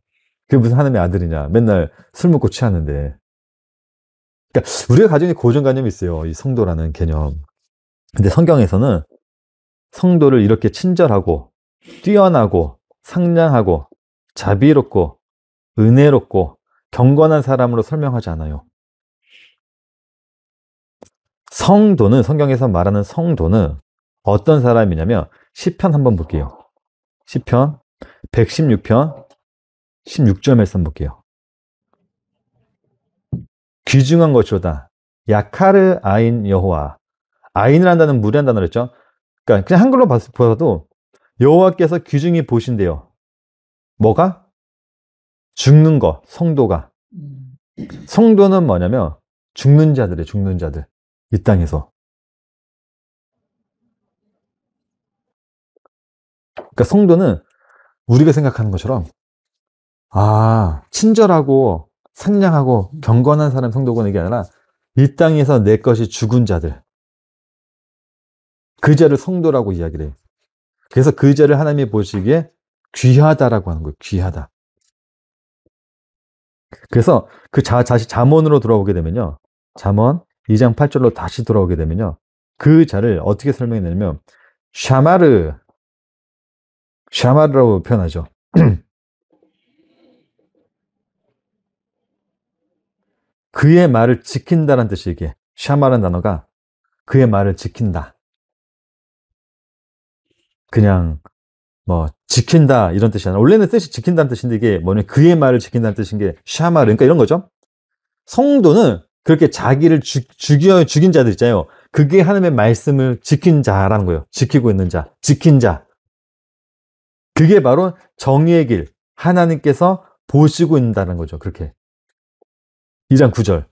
그게 무슨 하나님의 아들이냐. 맨날 술 먹고 취하는데. 그러니까 우리가 가지고 있는 고정관념이 있어요. 이 성도라는 개념. 근데 성경에서는 성도를 이렇게 친절하고 뛰어나고 상냥하고 자비롭고 은혜롭고 경건한 사람으로 설명하지 않아요. 성도는, 성경에서 말하는 성도는 어떤 사람이냐면, 시편 한번 볼게요. 시편 116편 16절 말씀 볼게요. 귀중한 것이로다 야카르 아인 여호와. 아인이라는 단어는 무리한 단어를 했죠. 그러니까 그냥 한글로 봐도 여호와께서 귀중히 보신대요. 뭐가? 죽는 거, 성도가. 성도는 뭐냐면 죽는 자들이에요. 죽는 자들. 이 땅에서. 그러니까 성도는 우리가 생각하는 것처럼 친절하고 상냥하고 경건한 사람 성도가 이게 아니라 이 땅에서 내 것이 죽은 자들, 그 자를 성도라고 이야기를 해요. 그래서 그 자를 하나님이 보시기에 귀하다라고 하는 거예요. 귀하다. 그래서 다시 잠언으로 돌아오게 되면요. 잠언 2장 8절로 다시 돌아오게 되면요. 그 자를 어떻게 설명해내냐면 샤마르라고 표현하죠. 그의 말을 지킨다라는 뜻이 이게 샤마라는 단어가 그의 말을 지킨다. 그냥 뭐 지킨다 이런 뜻이 아니라 원래는 뜻이 지킨다는 뜻인데 이게 뭐냐면 그의 말을 지킨다는 뜻인 게 샤마르 그러니까 이런 거죠. 성도는 그렇게 자기를 죽인 자들 있잖아요. 그게 하나님의 말씀을 지킨 자라는 거예요. 지키고 있는 자, 지킨 자. 그게 바로 정의의 길, 하나님께서 보시고 있다는 거죠. 그렇게 2장 9절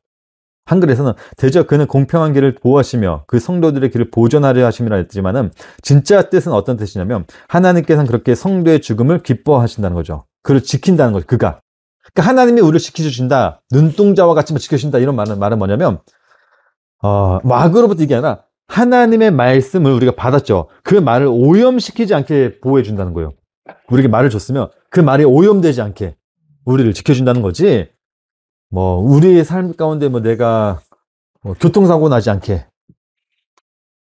한글에서는 대저 그는 공평한 길을 보호하시며 그 성도들의 길을 보존하려 하심이라 했지만은 진짜 뜻은 어떤 뜻이냐면 하나님께서는 그렇게 성도의 죽음을 기뻐하신다는 거죠. 그를 지킨다는 거죠. 그러니까 하나님이 우리를 지켜주신다. 눈동자와 같이 지켜주신다. 이런 말은 뭐냐면 악으로부터 이게 아니라 하나님의 말씀을 우리가 받았죠. 그 말을 오염시키지 않게 보호해 준다는 거예요. 우리에게 말을 줬으면 그 말이 오염되지 않게 우리를 지켜준다는 거지. 우리의 삶 가운데 내가 교통사고 나지 않게.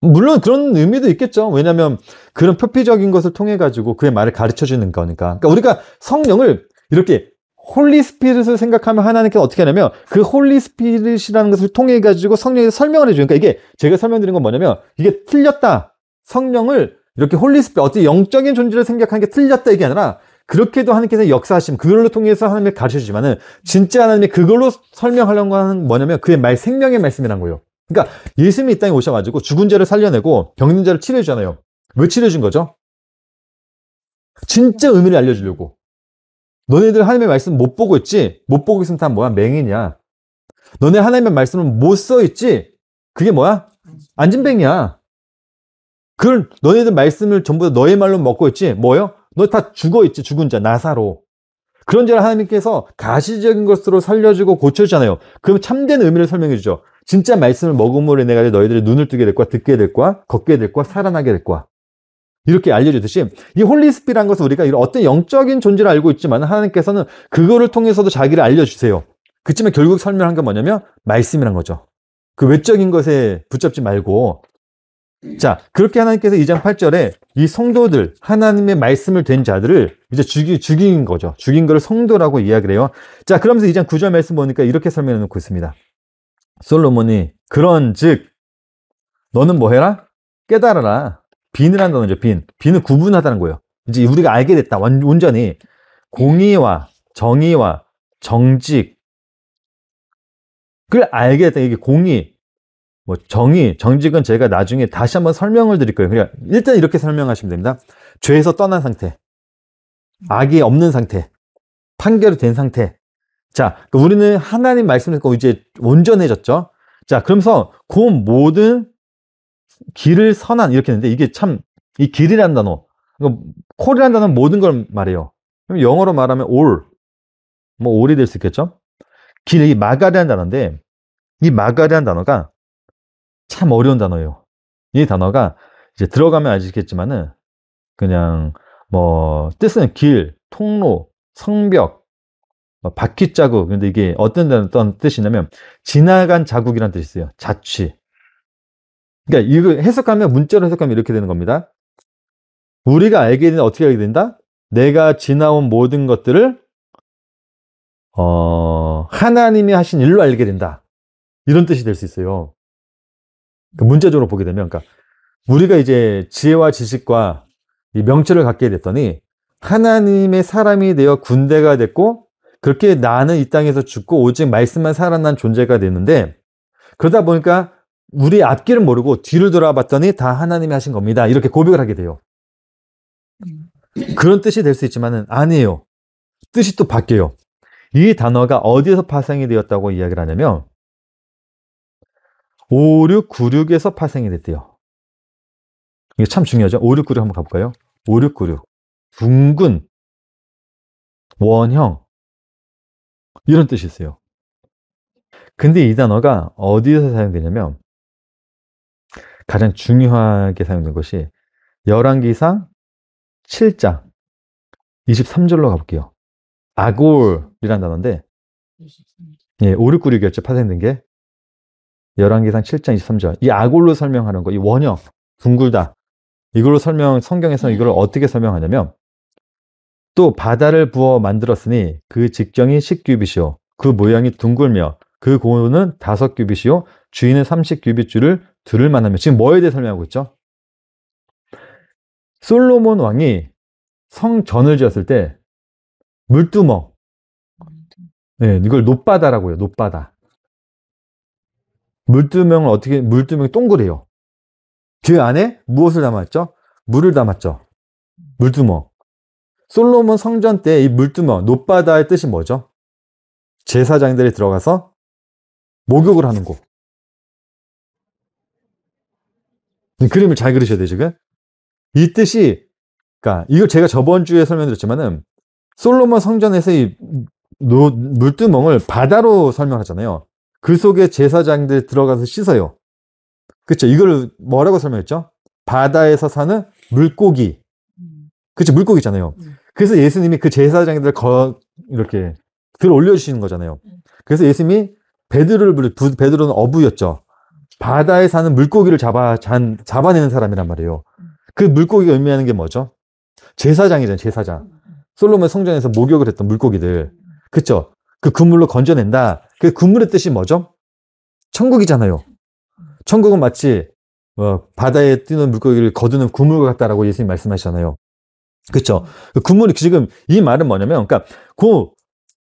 물론 그런 의미도 있겠죠. 왜냐하면 그런 표피적인 것을 통해 가지고 그의 말을 가르쳐 주는 거니까. 그러니까 우리가 성령을 이렇게 홀리 스피릿을 생각하면 하나님께서 어떻게 하냐면 그 홀리 스피릿이라는 것을 통해 가지고 성령이 설명을 해줘요. 그러니까 이게 제가 설명드린 건 뭐냐면 이게 틀렸다. 성령을 이렇게 홀리 스피릿 어떤 영적인 존재를 생각하는 게 틀렸다 이게 아니라 그렇게도 하나님께서 역사하시면 그걸로 통해서 하나님을 가르쳐 주지만은 진짜 하나님이 그걸로 설명하려는 건 뭐냐면 그의 생명의 말씀이란 거예요. 그러니까 예수님이 이 땅에 오셔가지고 죽은 자를 살려내고 병든 자를 치료해 주잖아요. 왜 치료해 준 거죠? 진짜 의미를 알려주려고. 너네들 하나님의 말씀 못 보고 있지? 못 보고 있으면 다 뭐야? 맹인이야. 너네 하나님의 말씀을 못 써 있지? 그게 뭐야? 안진뱅이야. 그걸 너네들 말씀을 전부 다 너의 말로 먹고 있지? 뭐예요? 너 다 죽어 있지? 죽은 자, 나사로. 그런 자를 하나님께서 가시적인 것으로 살려주고 고쳐주잖아요. 그럼 참된 의미를 설명해 주죠. 진짜 말씀을 먹음으로 인해 가지고 너희들이 눈을 뜨게 될 거야, 듣게 될 거야, 걷게 될 거야, 살아나게 될 거야. 이렇게 알려주듯이 이 홀리스피릿이라는 것을 우리가 이런 어떤 영적인 존재를 알고 있지만 하나님께서는 그거를 통해서도 자기를 알려주세요. 그렇지만 결국 설명한 게 뭐냐면 말씀이란 거죠. 그 외적인 것에 붙잡지 말고 자 그렇게 하나님께서 2장 8절에 이 성도들 하나님의 말씀을 된 자들을 이제 죽인 거죠. 죽인 거를 성도라고 이야기를 해요. 자 그러면서 2장 9절 말씀 보니까 이렇게 설명해 놓고 있습니다. 솔로몬이 그런즉 너는 뭐 해라? 깨달아라. 빈이라는 단어죠. 빈은 구분하다는 거예요. 이제 우리가 알게 됐다. 온전히 공의와 정의와 정직 그걸 알게 됐다. 이게 공의, 정의, 정직은 제가 나중에 다시 한번 설명을 드릴 거예요. 그러니까 일단 이렇게 설명하시면 됩니다. 죄에서 떠난 상태, 악이 없는 상태, 판결이 된 상태. 자, 우리는 하나님 말씀을 듣고 이제 온전해졌죠. 자, 그러면서 그 모든 길을 선한 이렇게 했는데 이게 참 이 길이라는 단어, 콜이라는 단어는 모든 걸 말해요. 그럼 영어로 말하면 all, all이 될 수 있겠죠. 이 마가리라는 단어인데 이 마가리라는 단어가 참 어려운 단어예요. 이 단어가 이제 들어가면 아시겠지만은 그냥 뜻은 길, 통로, 성벽, 바퀴 자국. 근데 이게 어떤 뜻이냐면 지나간 자국이라는 뜻이 있어요. 자취. 그러니까 이거 해석하면 문자로 해석하면 이렇게 되는 겁니다. 우리가 알게 되는 어떻게 알게 된다? 내가 지나온 모든 것들을 하나님이 하신 일로 알게 된다. 이런 뜻이 될 수 있어요. 그러니까 문자적으로 보게 되면, 그러니까 우리가 이제 지혜와 지식과 이 명철을 갖게 됐더니 하나님의 사람이 되어 군대가 됐고 그렇게 나는 이 땅에서 죽고 오직 말씀만 살아난 존재가 됐는데 그러다 보니까 우리 앞길을 모르고 뒤를 돌아봤더니 다 하나님이 하신 겁니다. 이렇게 고백을 하게 돼요. 그런 뜻이 될 수 있지만은 아니에요. 뜻이 또 바뀌어요. 이 단어가 어디에서 파생이 되었다고 이야기를 하냐면 5696에서 파생이 됐대요. 이게 참 중요하죠. 5696 한번 가볼까요? 5696. 둥근, 원형 이런 뜻이 있어요. 근데 이 단어가 어디에서 사용되냐면 가장 중요하게 사용된 것이 열왕기상 7장 23절로 가볼게요. 아골이라는 단어인데 23. 예, 5696이었죠. 파생된 게 열왕기상 7장 23절. 이 아골로 설명하는 거, 이 원형, 둥글다. 이걸로 성경에서는 이걸 어떻게 설명하냐면 또 바다를 부어 만들었으니 그 직경이 10규빗이요. 그 모양이 둥글며 그 고는 5규빗이요. 주인은 30규빗줄을 두를 만하며. 지금 뭐에 대해 설명하고 있죠? 솔로몬 왕이 성전을 지었을 때 물두멍, 네, 이걸 놋바다라고 해요. 놋바다. 물두멍이 동그래요. 그 안에 무엇을 담았죠? 물을 담았죠. 물두멍. 솔로몬 성전 때 이 물두멍, 놋바다의 뜻이 뭐죠? 제사장들이 들어가서 목욕을 하는 곳. 이 그림을 잘 그리셔야 돼요, 지금. 이 뜻이, 그러니까 이거 제가 저번 주에 설명드렸지만은 솔로몬 성전에서 이 물두멍을 바다로 설명하잖아요. 그 속에 제사장들 들어가서 씻어요. 그쵸? 이걸 뭐라고 설명했죠? 바다에서 사는 물고기. 그쵸? 물고기잖아요. 그래서 예수님이 그 제사장들 이렇게 들 올려주시는 거잖아요. 그래서 예수님이 베드로는 어부였죠. 바다에 사는 물고기를 잡아내는 사람이란 말이에요. 그 물고기가 의미하는 게 뭐죠? 제사장이잖아요, 제사장. 솔로몬 성전에서 목욕을 했던 물고기들. 그쵸? 그 그물로 건져낸다. 그 그물의 뜻이 뭐죠? 천국이잖아요. 천국은 마치 바다에 뛰는 물고기를 거두는 그물 같다라고 예수님 말씀하시잖아요. 그쵸? 그 그물이 지금 이 말은 뭐냐면, 그러니까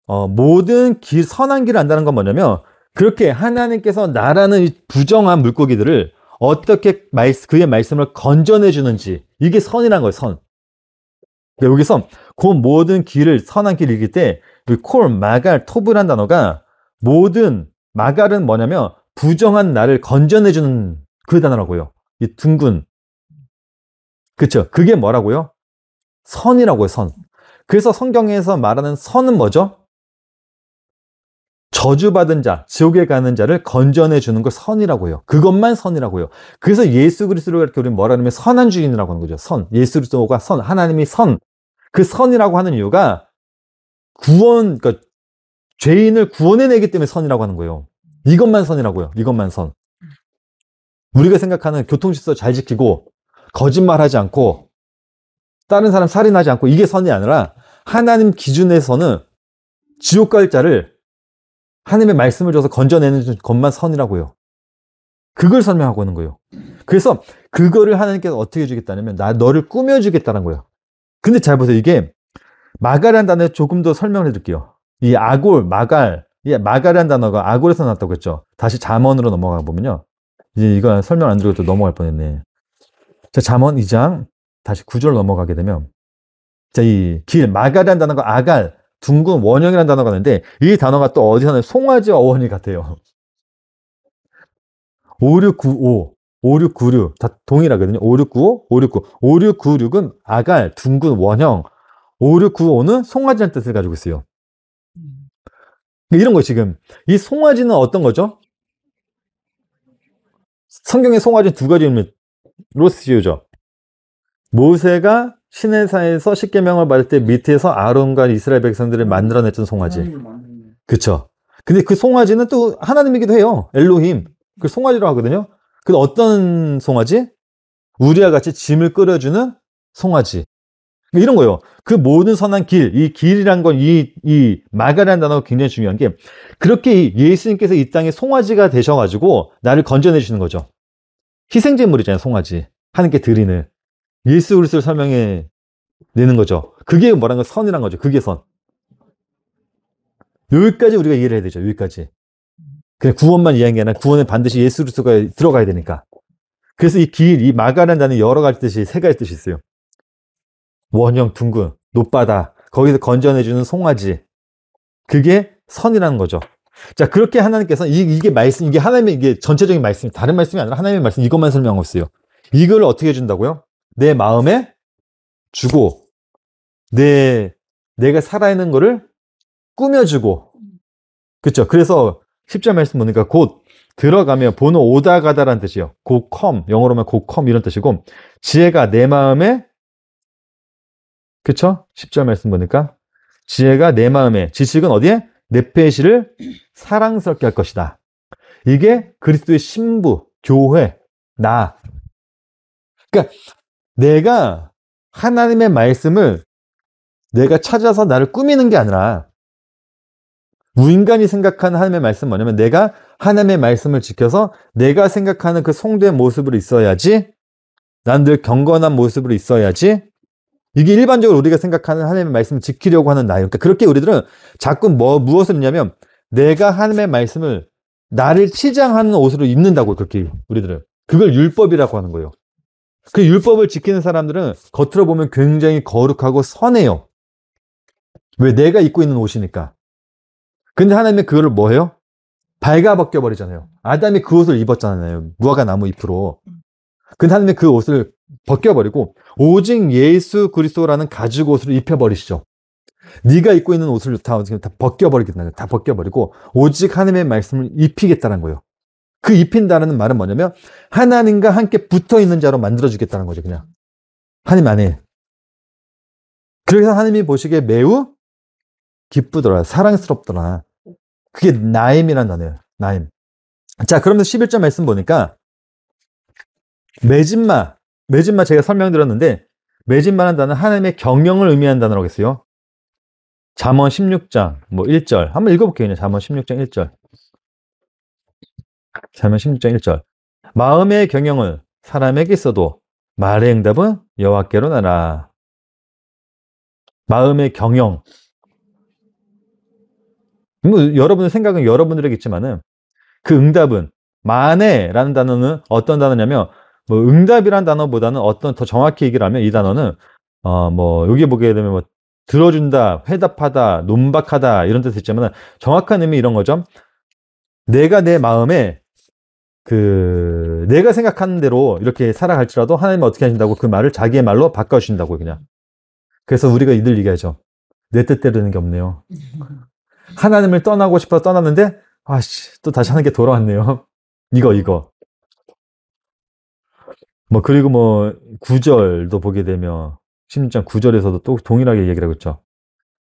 모든 선한 길을 안다는 건 뭐냐면, 그렇게 하나님께서 나라는 이 부정한 물고기들을 어떻게 그의 말씀을 건져내 주는지, 이게 선이란 거예요, 선. 그러니까 여기서 그 모든 길을, 선한 길을 읽을 때, 콜, 마갈, 토브란 단어가 모든, 마갈은 뭐냐면 부정한 나를 건져내 주는 그 단어라고요. 이 둥근. 그쵸? 그게 뭐라고요? 선이라고요, 선. 그래서 성경에서 말하는 선은 뭐죠? 저주받은 자, 지옥에 가는 자를 건져내 주는 걸 선이라고 해요. 그것만 선이라고 해요. 그래서 예수 그리스도가 이렇게 우리는 뭐라 하냐면 선한 주인이라고 하는 거죠. 선. 예수 그리스도가 선. 하나님이 선. 그 선이라고 하는 이유가 그러니까 죄인을 구원해내기 때문에 선이라고 하는 거예요. 이것만 선이라고요. 이것만 선. 우리가 생각하는 교통질서 잘 지키고 거짓말하지 않고 다른 사람 살인하지 않고 이게 선이 아니라 하나님 기준에서는 지옥 갈 자를 하나님의 말씀을 줘서 건져내는 것만 선이라고요. 그걸 설명하고 있는 거예요. 그래서 그거를 하나님께서 어떻게 해주겠다냐면 너를 꾸며주겠다는 거예요. 근데 잘 보세요. 이게 마갈이라는 단어에 조금 더 설명을 해드릴게요. 이 아골, 마갈이라는 단어가 아골에서 나왔다고 했죠. 다시 잠언으로 넘어가 보면요. 이제 이거 설명 안 드리고 또 넘어갈 뻔했네. 자, 잠언 2장 다시 9절 넘어가게 되면 자, 이 마갈이라는 단어가 아갈, 둥근, 원형이라는 단어가 있는데 이 단어가 또 어디서는 송아지와 어원이 같아요. 5695, 5696 다 동일하거든요. 5695, 5696은 아갈, 둥근, 원형, 5695는 송아지라는 뜻을 가지고 있어요. 이런 거 지금 이 송아지는 어떤 거죠? 성경의 송아지는 두 가지 의미로 쓰여져. 모세가 시내산에서 십계명을 받을 때 밑에서 아론과 이스라엘 백성들을 만들어냈던 송아지. 그쵸? 근데 그 송아지는 또 하나님이기도 해요. 엘로힘. 그 송아지라고 하거든요. 근데 어떤 송아지? 우리와 같이 짐을 끌어주는 송아지. 이런 거예요. 그 모든 선한 길, 이 길이란 건 이 마가라는 단어가 굉장히 중요한 게 그렇게 예수님께서 이 땅에 송아지가 되셔가지고 나를 건져내 주시는 거죠. 희생제물이잖아요, 송아지. 하나님께 드리는. 예수 그리스도를 설명해 내는 거죠. 그게 뭐라는 건 선이란 거죠. 그게 선. 여기까지 우리가 이해를 해야 되죠. 여기까지. 그냥 구원만 이해한 게 아니라 구원에 반드시 예수 그리스도가 들어가야 되니까. 그래서 이 마가라는 단어는 여러 가지 뜻이, 세 가지 뜻이 있어요. 원형, 둥근, 놋바다, 거기서 건져내주는 송아지. 그게 선이라는 거죠. 자, 그렇게 하나님께서 이게 말씀, 이게 하나님의 이게 전체적인 말씀이 다른 말씀이 아니라 하나님의 말씀 이것만 설명하고 있어요. 이걸 어떻게 해준다고요? 내 마음에 주고 내가 살아있는 거를 꾸며주고, 그쵸? 그래서 10절 말씀 보니까 곧 들어가면 본어 오다 가다라는 뜻이에요. 고컴, 영어로 하면 고컴 이런 뜻이고, 지혜가 내 마음에, 그쵸? 10절 말씀 보니까 지혜가 내 마음에, 지식은 어디에? 네페시를 사랑스럽게 할 것이다. 이게 그리스도의 신부, 교회, 나. 그러니까 내가 하나님의 말씀을 내가 찾아서 나를 꾸미는 게 아니라, 무인간이 생각하는 하나님의 말씀은 뭐냐면 내가 하나님의 말씀을 지켜서 내가 생각하는 그 성도의 모습으로 있어야지, 난 늘 경건한 모습으로 있어야지, 이게 일반적으로 우리가 생각하는 하나님의 말씀을 지키려고 하는 나예요. 그러니까 그렇게 우리들은 자꾸 무엇을 입냐면 내가 하나님의 말씀을 나를 치장하는 옷으로 입는다고, 그렇게 우리들은. 그걸 율법이라고 하는 거예요. 그 율법을 지키는 사람들은 겉으로 보면 굉장히 거룩하고 선해요. 왜? 내가 입고 있는 옷이니까. 근데 하나님은 그거를 뭐 해요? 발가벗겨 버리잖아요. 아담이 그 옷을 입었잖아요. 무화과 나무 잎으로. 근데 하나님은 그 옷을 벗겨버리고 오직 예수 그리스도라는 가죽 옷을 입혀버리시죠. 네가 입고 있는 옷을 다 벗겨버리겠다는 거예요. 다 벗겨버리고 오직 하나님의 말씀을 입히겠다는 거예요. 그 입힌다는 말은 뭐냐면 하나님과 함께 붙어있는 자로 만들어주겠다는 거죠. 그냥 하나님 안에. 그래서 하나님이 보시기에 매우 기쁘더라, 사랑스럽더라. 그게 나임이란 단어예요. 나임. 자, 그러면 11절 말씀 보니까 매진마 제가 설명드렸는데, 매진마라는 단어는 하나님의 경영을 의미하는 단어라고 했어요. 잠언 16장 1절 한번 읽어볼게요. 그냥 잠언 16장 1절. 잠언 16장 1절. 마음의 경영을 사람에게 있어도 말의 응답은 여호와께로 나라. 마음의 경영. 여러분의 생각은 여러분들에게있지만은 그 응답은, 만에라는 단어는 어떤 단어냐면, 응답이라는 단어보다는 어떤 더 정확히 얘기를 하면 이 단어는 여기 보게 되면 들어준다, 회답하다, 논박하다 이런 뜻이 있지만 정확한 의미 이런 거죠. 내가 내 마음에 내가 생각하는 대로 이렇게 살아갈지라도 하나님은 어떻게 하신다고 그 말을 자기의 말로 바꿔주신다고. 그냥. 그래서 우리가 이들 얘기하죠. 내 뜻대로 되는 게 없네요. 하나님을 떠나고 싶어서 떠났는데 또 다시 하는 게 돌아왔네요. 이거. 그리고 9절도 보게 되면 16장 9절에서도 또 동일하게 얘기를 하고 있죠.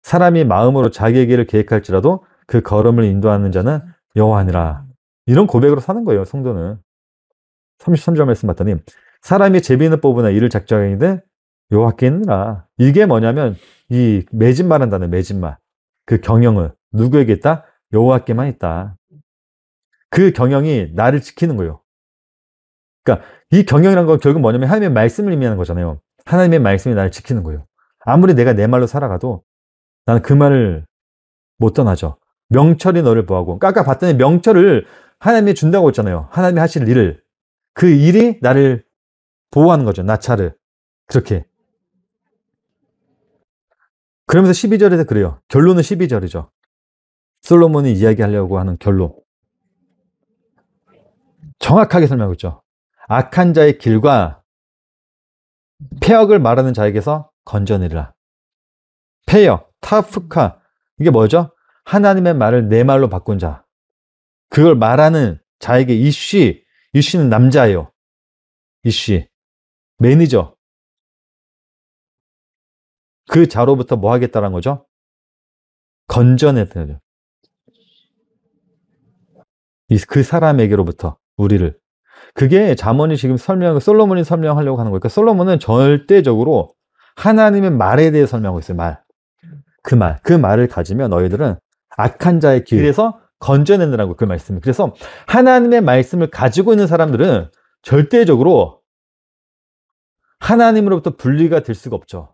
사람이 마음으로 자기의 길을 계획할지라도 그 걸음을 인도하는 자는 여호와니라. 이런 고백으로 사는 거예요, 성도는. 33절 말씀 봤더니 사람이 제비는 뽑으나 이를 작정하는데 여호와께 있느라. 이게 뭐냐면 이 매진마라는 단어, 매진마. 그 경영을 누구에게 있다? 여호와께만 있다. 그 경영이 나를 지키는 거예요. 그러니까 이 경영이라는 건 결국 뭐냐면 하나님의 말씀을 의미하는 거잖아요. 하나님의 말씀이 나를 지키는 거예요. 아무리 내가 내 말로 살아가도 나는 그 말을 못 떠나죠. 명철이 너를 보호하고. 아까 봤더니 명철을 하나님이 준다고 했잖아요. 하나님이 하실 일을. 그 일이 나를 보호하는 거죠. 나차를. 그렇게. 그러면서 12절에서 그래요. 결론은 12절이죠. 솔로몬이 이야기하려고 하는 결론. 정확하게 설명하고 있죠. 악한 자의 길과 폐역을 말하는 자에게서 건져내리라. 폐역, 타프카. 이게 뭐죠? 하나님의 말을 내 말로 바꾼 자. 그걸 말하는 자에게 이쉬는 남자예요. 이쉬. 매니저. 그 자로부터 뭐 하겠다는 거죠? 건져내는 거죠. 그 사람에게로부터 우리를. 그게 잠언이 지금 솔로몬이 설명하려고 하는 거예요. 그러니까 솔로몬은 절대적으로 하나님의 말에 대해 설명하고 있어요. 그 말을 가지면 너희들은 악한 자의 길에서 건져내느라고 그 말씀이. 그래서 하나님의 말씀을 가지고 있는 사람들은 절대적으로 하나님으로부터 분리가 될 수가 없죠.